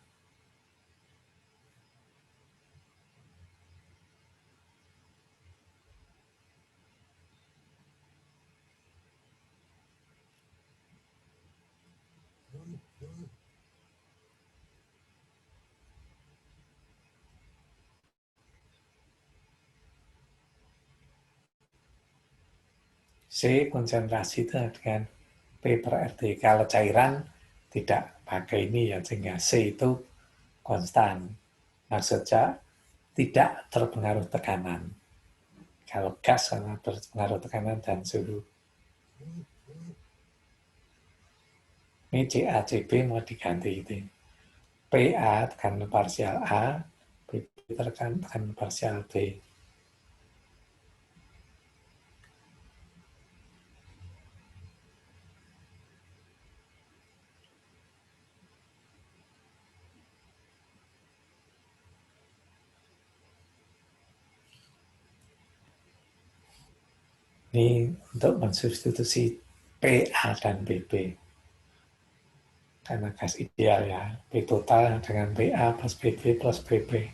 C konsentrasi itu dengan P per RT. Kalau cairan tidak pakai ini ya, sehingga C itu konstan. Maksudnya tidak terpengaruh tekanan. Kalau gas karena berpengaruh tekanan dan suhu. Ini CACB mau diganti itu. PA tekanan parsial A, BP tekanan parsial B. Ini untuk mensubstitusi PA dan BP. Karena gas ideal ya, P total dengan PA plus BP plus BP.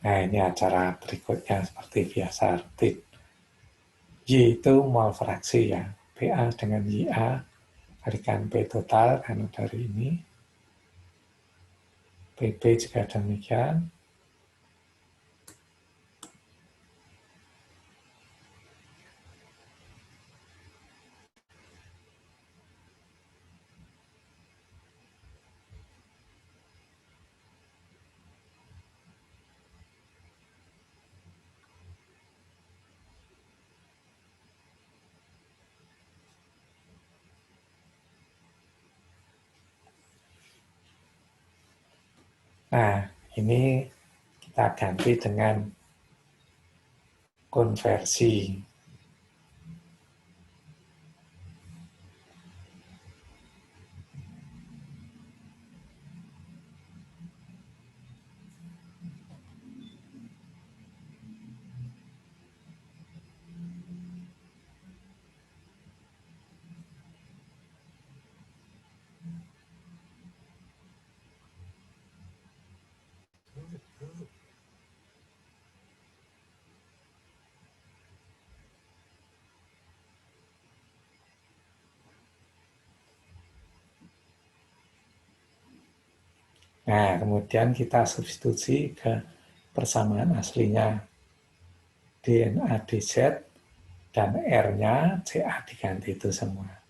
Nah, ini acara berikutnya seperti biasa rutin. Y itu mol fraksi ya. PA dengan YA berikan P total karena dari ini. PP juga demikian. Nah, ini kita ganti dengan konversi. Nah, kemudian kita substitusi ke persamaan aslinya. DNA DZ dan R-nya CA diganti itu semua.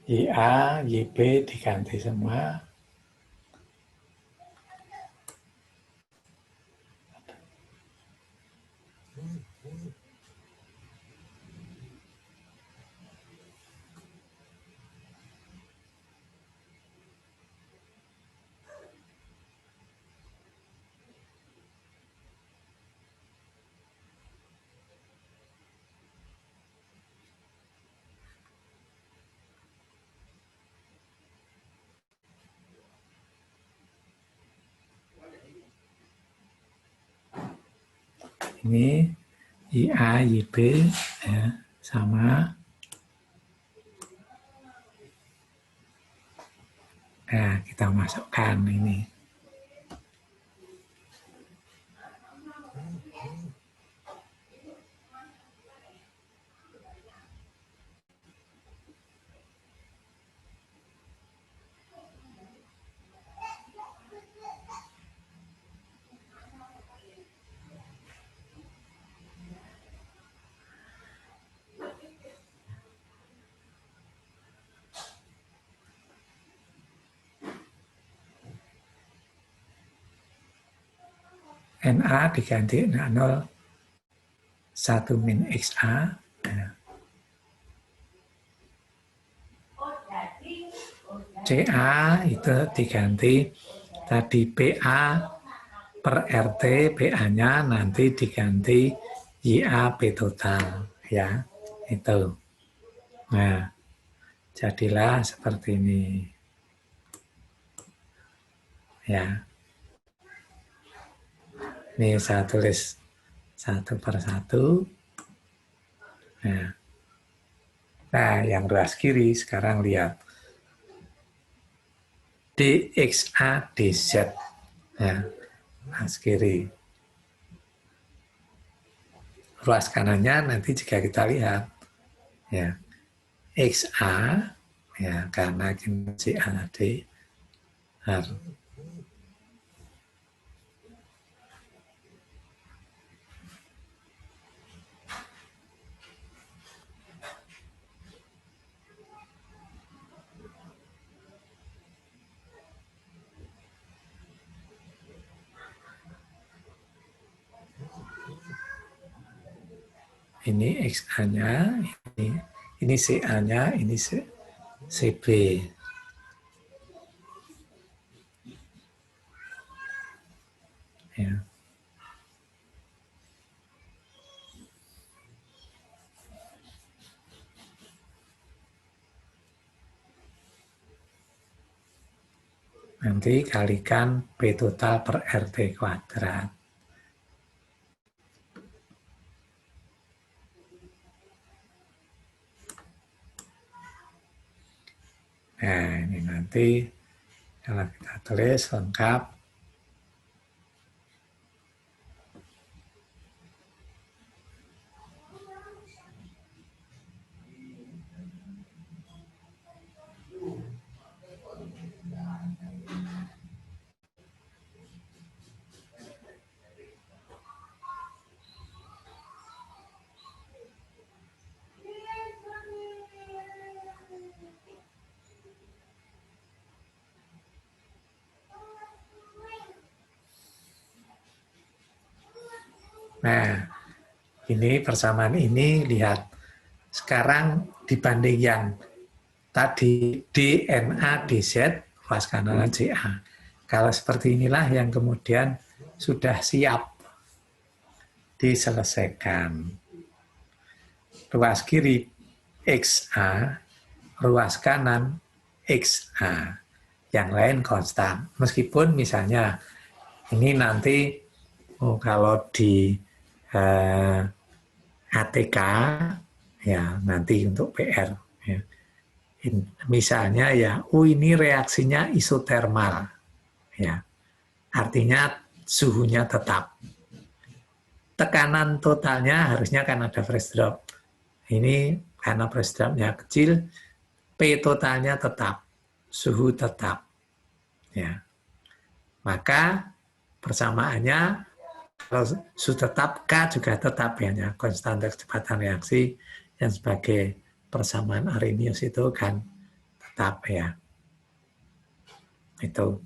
YA, YB diganti semua. Ini YA, YB ya, sama. Nah, kita masukkan ini. NA diganti NA0 1 min XA. CA itu diganti tadi PA per RT, PA-nya nanti diganti YA P total ya. Itu. Nah, jadilah seperti ini. Ya. Ini saya tulis satu per satu. Nah, yang ruas kiri sekarang lihat. DXA DZ. Ya, ruas kiri. ruas kanannya nanti jika kita lihat, ya, XA, ya, karena si AD, ini XA-nya, ini CA-nya, ini CB. Ya. Nanti kalikan P total per RT kuadrat. Nah, ini nanti kalau kita tulis lengkap. Nah, ini persamaan ini, lihat. Sekarang dibanding yang tadi DNA, DZ, ruas kanan CA. Kalau seperti inilah yang kemudian sudah siap diselesaikan. Ruas kiri XA, ruas kanan XA. Yang lain konstan. Meskipun misalnya ini nanti kalau di ATK, ya nanti untuk PR, ya. Misalnya ya, ini reaksinya isotermal, ya, artinya suhunya tetap. Tekanan totalnya harusnya kan ada press drop. Ini karena press dropnya kecil, P totalnya tetap, suhu tetap, ya. Maka persamaannya kalau suhu tetap, K juga tetap, ya, konstanta kecepatan reaksi yang sebagai persamaan Arrhenius itu kan tetap, ya. Itu.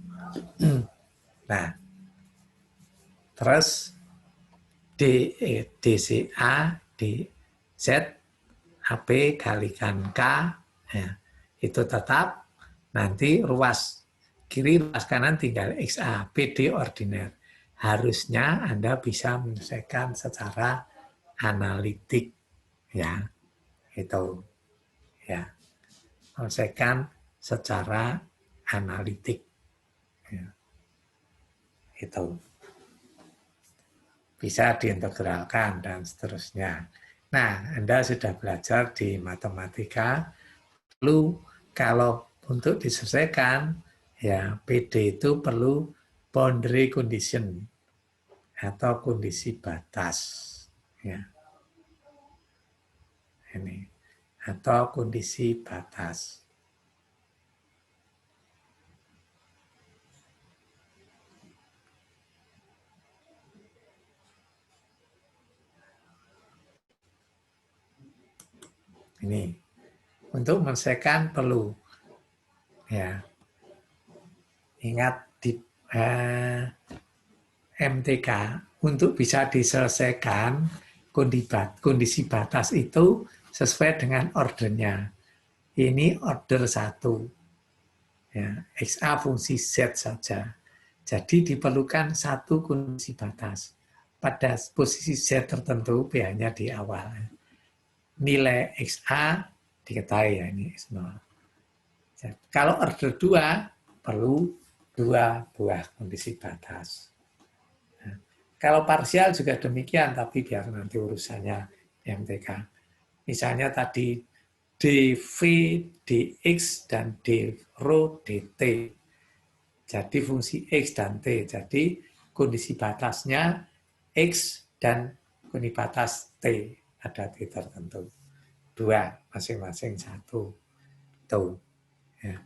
Nah, terus DCA, DZ, AP kalikan K, ya, itu tetap. Nanti ruas kiri, ruas kanan tinggal XA, PD ordiner. Harusnya Anda bisa menyelesaikan secara analitik, ya, itu, ya, menyelesaikan secara analitik, ya, itu bisa diintegralkan dan seterusnya. Nah, Anda sudah belajar di matematika, lalu kalau untuk diselesaikan, ya, PD itu perlu boundary condition atau kondisi batas, ya, ini, atau kondisi batas. Ini untuk menyelesaikan perlu, ya, ingat di MTK untuk bisa diselesaikan kondisi batas itu sesuai dengan ordernya. Ini order 1. Ya, XA fungsi Z saja. Jadi diperlukan satu kondisi batas. Pada posisi Z tertentu, pH-nya di awal. Nilai XA diketahui, ya, ini X0. Kalau order 2, perlu 2 buah kondisi batas. Kalau parsial juga demikian, tapi biar nanti urusannya MTK. Misalnya tadi dV, dx, dan d rho, dt. Jadi fungsi x dan t. Jadi kondisi batasnya x dan Unibatas T, ada T tertentu. 2, masing-masing 1. Tuh. Ya.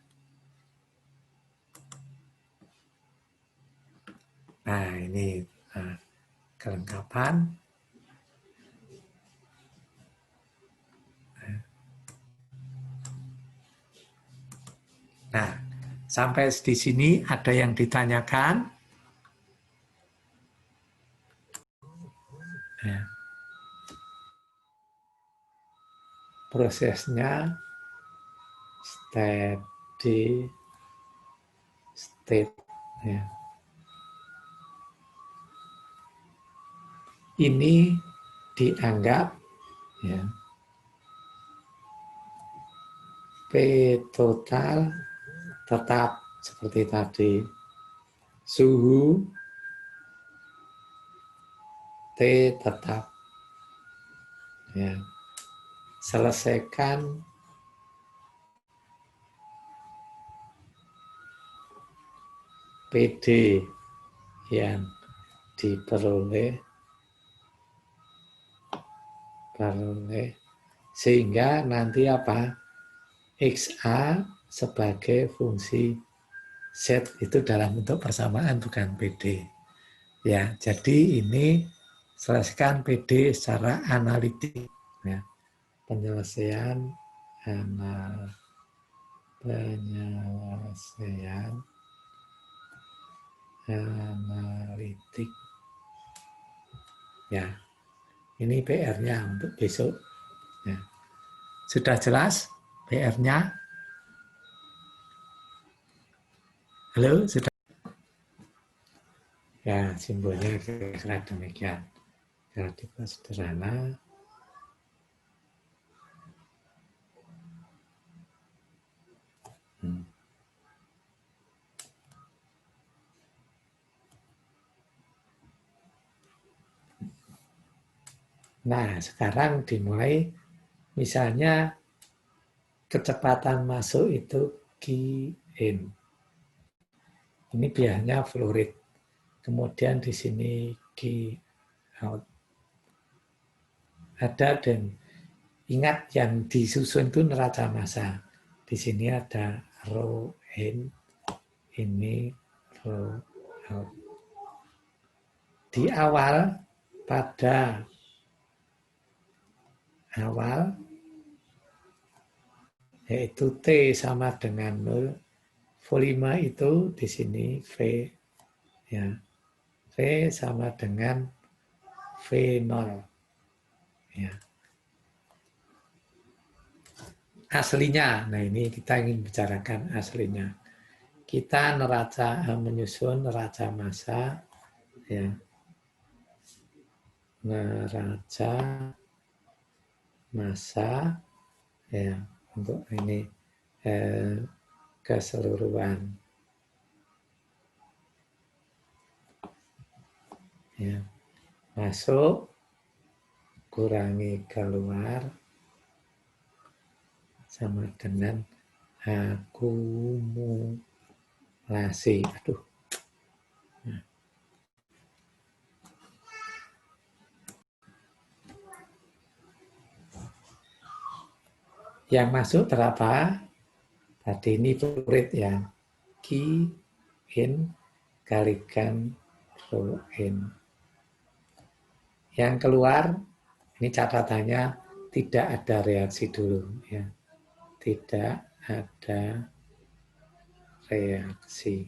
Nah, ini kelengkapan. Nah, sampai di sini ada yang ditanyakan? Ya. Prosesnya steady state. Ya. Ini dianggap ya, P total tetap seperti tadi. Suhu T tetap. Ya. Selesaikan PD yang diperoleh sehingga nanti apa? XA sebagai fungsi Z itu dalam bentuk persamaan bukan PD. Ya, jadi ini selesaikan PD secara analitik. Ya. Penyelesaian analitik. Ya, ini PR-nya untuk besok. Ya. Sudah jelas PR-nya? Halo, sudah? Ya, simbolnya kira-kira demikian. Relatif sederhana. Nah, sekarang dimulai, misalnya kecepatan masuk itu Qin. Ini biasanya fluid. Kemudian di sini Q out. Ada dan ingat yang disusun itu neraca massa. Di sini ada rho in, ini rho out. Di awal, pada awal, yaitu T sama dengan 0, volume itu di sini V, ya, V sama dengan V0. Ya. Aslinya, nah ini kita ingin bicarakan aslinya. Kita menyusun neraca massa, ya, neraca massa, ya, untuk ini keseluruhan, ya, masuk kurangi keluar sama dengan akumulasi. Aduh. Nah. Yang masuk berapa? Tadi ini fluid ya. Q in kalikan rho in. Yang keluar, ini catatannya tidak ada reaksi dulu. Ya. Tidak ada reaksi.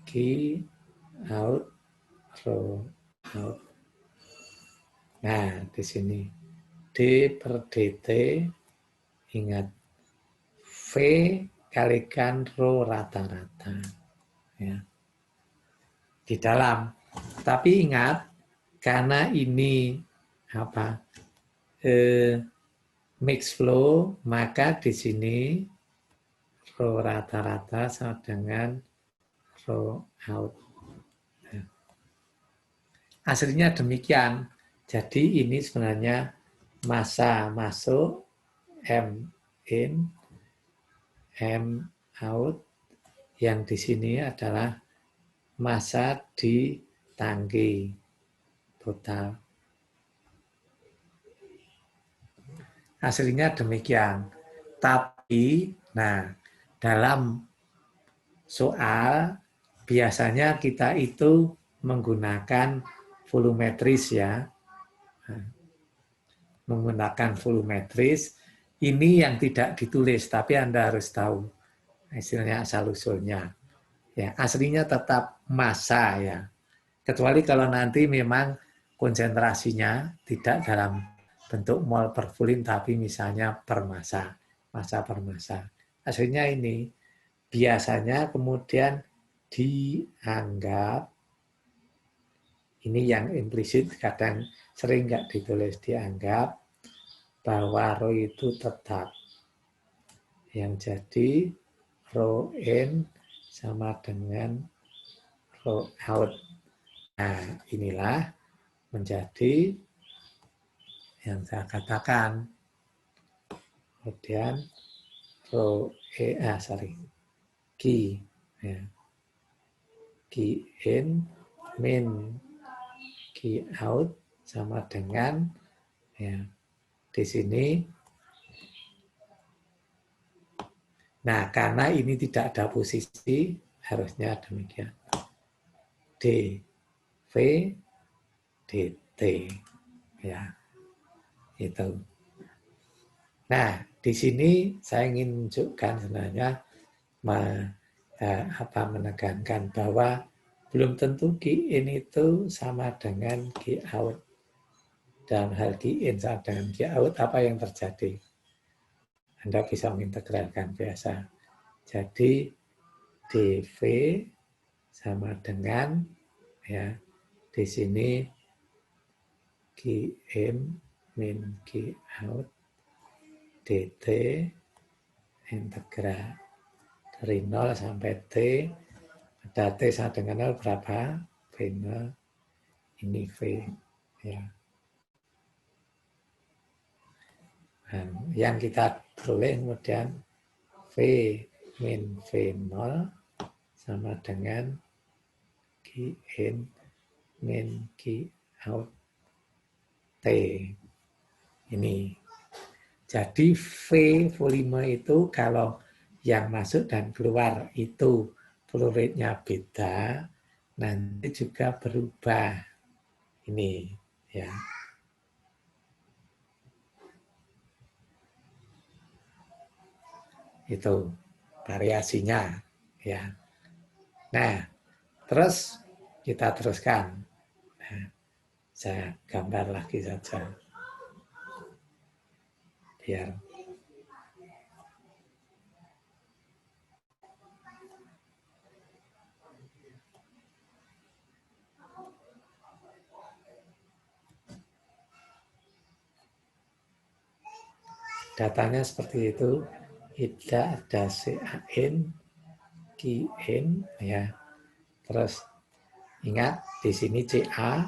Q out, rho out. Nah, di sini D per DT, ingat V kalikan rho rata-rata. Ya. Di dalam. Tapi ingat, karena ini apa mix flow, maka di sini rho rata-rata sama dengan rho out. Ya. Aslinya demikian. Jadi ini sebenarnya massa masuk, M in, M out, yang di sini adalah massa di tangki total. Hasilnya demikian. Tapi, nah, dalam soal biasanya kita itu menggunakan volumetris ya. Menggunakan volumetris. Ini yang tidak ditulis, tapi Anda harus tahu hasilnya asal-usulnya. Ya, aslinya tetap massa ya. Kecuali kalau nanti memang konsentrasinya tidak dalam bentuk mol per volume, tapi misalnya per massa, massa per massa. Aslinya ini biasanya kemudian dianggap, ini yang implisit kadang sering nggak ditulis, dianggap bahwa rho itu tetap. Yang jadi rho in sama dengan rho out. Nah, inilah menjadi yang saya katakan. Kemudian rho Q ya. Q in min Q out sama dengan ya di sini. Nah, karena ini tidak ada posisi, harusnya demikian. dV dt ya. Itu. Nah, di sini saya ingin menunjukkan sebenarnya menekankan bahwa belum tentu Q in itu sama dengan Q out. Dalam hal Q in sama dengan Q out, apa yang terjadi? Anda bisa mengintegralkan biasa. Jadi dV sama dengan ya di sini Q in min Q out dt integral dari 0 sampai T. Ada T sama dengan 0 berapa? V0. Ini V. Ya. Dan yang kita peroleh kemudian V min V0 sama dengan Q in min Q out T. Ini. Jadi V volume itu kalau yang masuk dan keluar itu flow rate-nya beda, nanti juga berubah. Ini ya. Itu variasinya ya. Nah, terus kita teruskan. Nah, saya gambar lagi saja. Biar datanya seperti itu. Tidak ada CAN, QN ya. Terus ingat di sini CA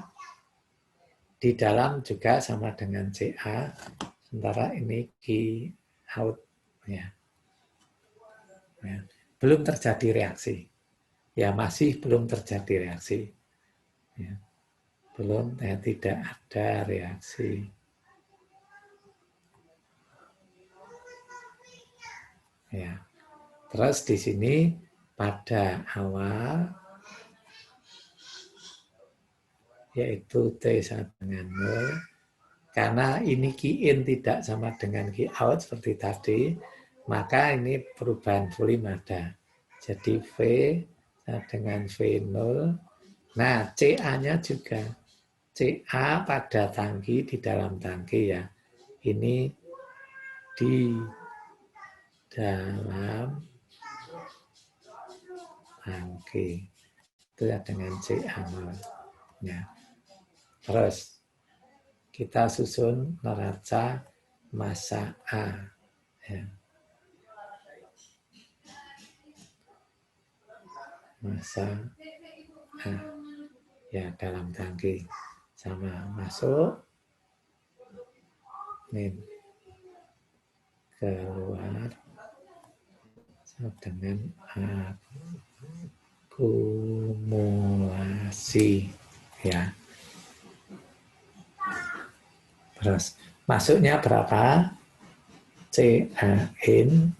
di dalam juga sama dengan CA, sementara ini Q out ya. Ya. Belum terjadi reaksi. Ya masih belum terjadi reaksi. Ya. Belum, ya, tidak ada reaksi. Ya. Terus di sini pada awal yaitu T sama dengan 0. Karena ini Q in tidak sama dengan Q out seperti tadi, maka ini perubahan volume ada. Jadi V sama dengan V0. Nah, CA-nya juga. CA pada tangki di dalam tangki ya. Ini di dalam tangki. Itu ya dengan CA0. Ya. Terus kita susun neraca massa A. Ya. Massa A. Ya, dalam tangki. Sama masuk. Min. Keluar. Sama dengan akumulasi. fungsi, ya. Terus masuknya berapa? CAN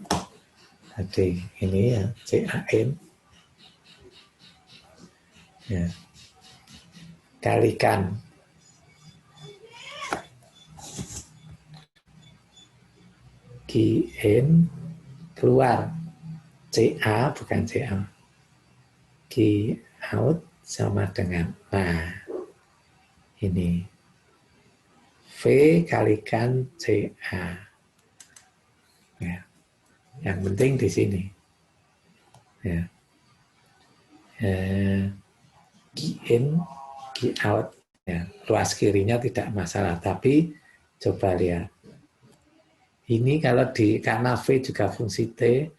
tadi ini ya, CAN ya, kalikan GN keluar CA bukan CA, G out sama dengan, nah ini V kalikan CA ya. Yang penting di sini ya, G in G out ya. Luas kirinya tidak masalah, tapi coba lihat ini kalau karena V juga fungsi T,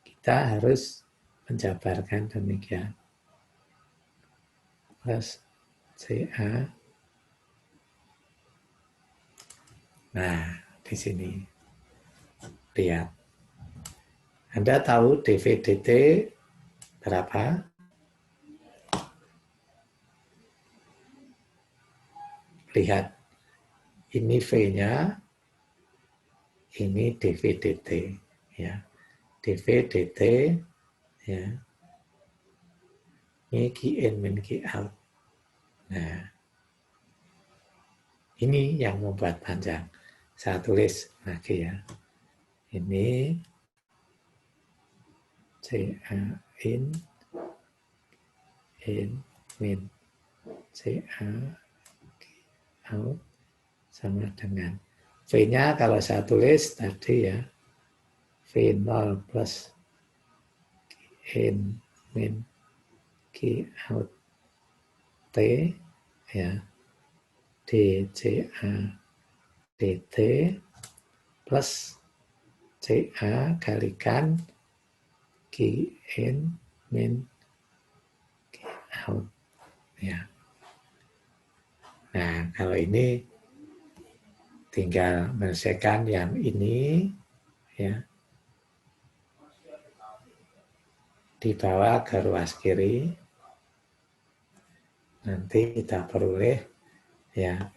kita harus menjabarkan demikian. Plus CA. Nah, di sini. Lihat. Anda tahu dV/dt berapa? Lihat. Ini V-nya, ini dV/dt. Ya. dV/dt, ya. Ini Qin min Qout. Nah, ini yang membuat panjang. Saya tulis lagi ya. Ini CA in min CA out sama dengan V-nya kalau saya tulis tadi ya, V0 plus in min Q out T ya, dCA dt plus CA kalikan Qn min Q out ya. Nah, kalau ini tinggal menyelesaikan yang ini ya, dibawa ke ruas kiri, nanti kita peroleh ya,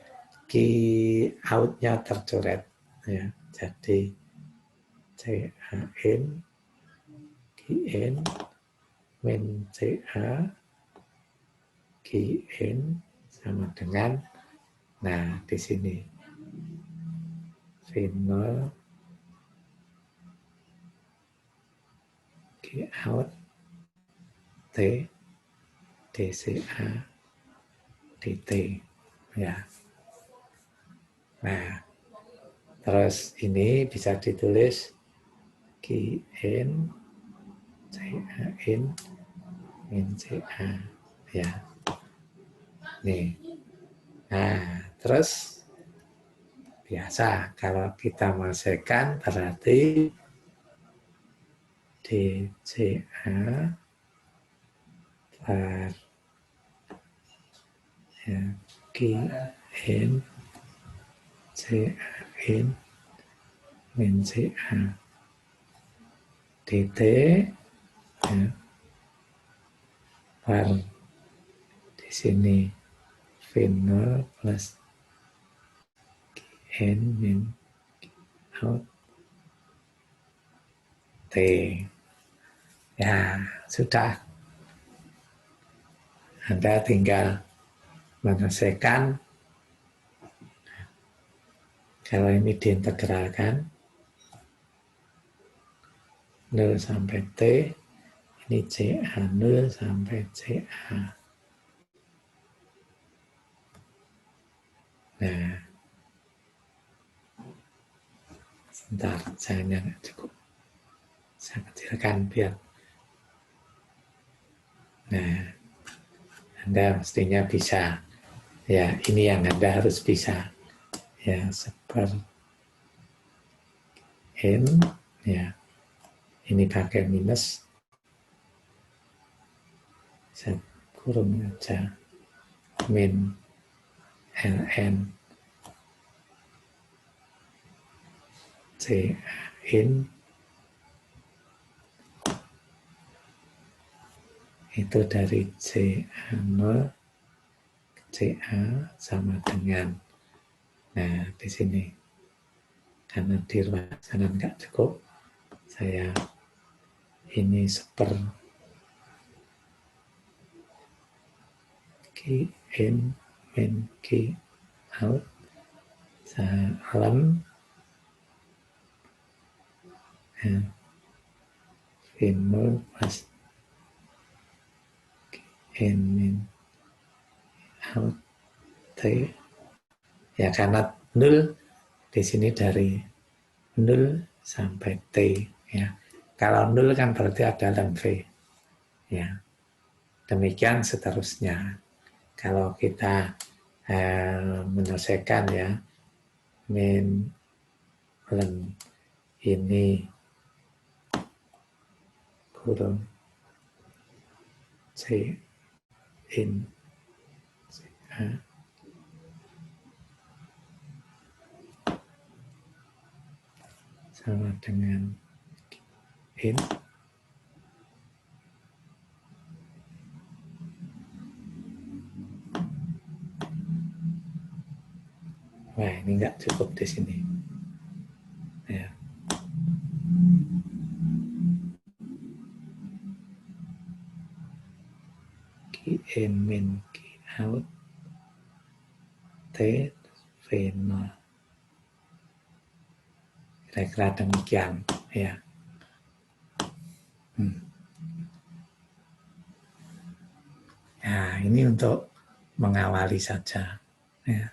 Q out-nya tercoret ya, jadi CAN Qn min CA Qn sama dengan, nah di sini V0 Q out T dCA dt ya. Nah, terus ini bisa ditulis Qn CAN min CA ya. Nih. Nah, terus biasa kalau kita masukkan berarti dCA per ya, Qn CAN min CA dt ya, per di sini V0 plus Qn min out T ya, sudah. Anda tinggal menyelesaikan. Kalau ini diintegralkan 0 sampai T, ini CA 0 sampai CA. Nah, sebentar, sayangnya nggak cukup. Saya kecilkan biar. Nah, Anda mestinya bisa. Ya, ini yang Anda harus bisa. Ya, seperti N, ya. Ini pakai minus. Saya kurung aja. Min ln C in itu dari CA0 CA sama dengan, nah di sini karena di ruang sana nggak cukup, saya ini key in, min, key out, salam, Finmol pas in, min, out, T, ya karena 0 di sini dari 0 sampai T, ya. Kalau 0 kan berarti ada lem V, ya. Demikian seterusnya. Kalau kita menyelesaikan ya, min lem ini kurung C in C A sama dengan in, wah ini nggak cukup di sini, ya. Key in, min, key out, T, V0. Kira-kira demikian, ya. Nah, ini untuk mengawali saja, ya.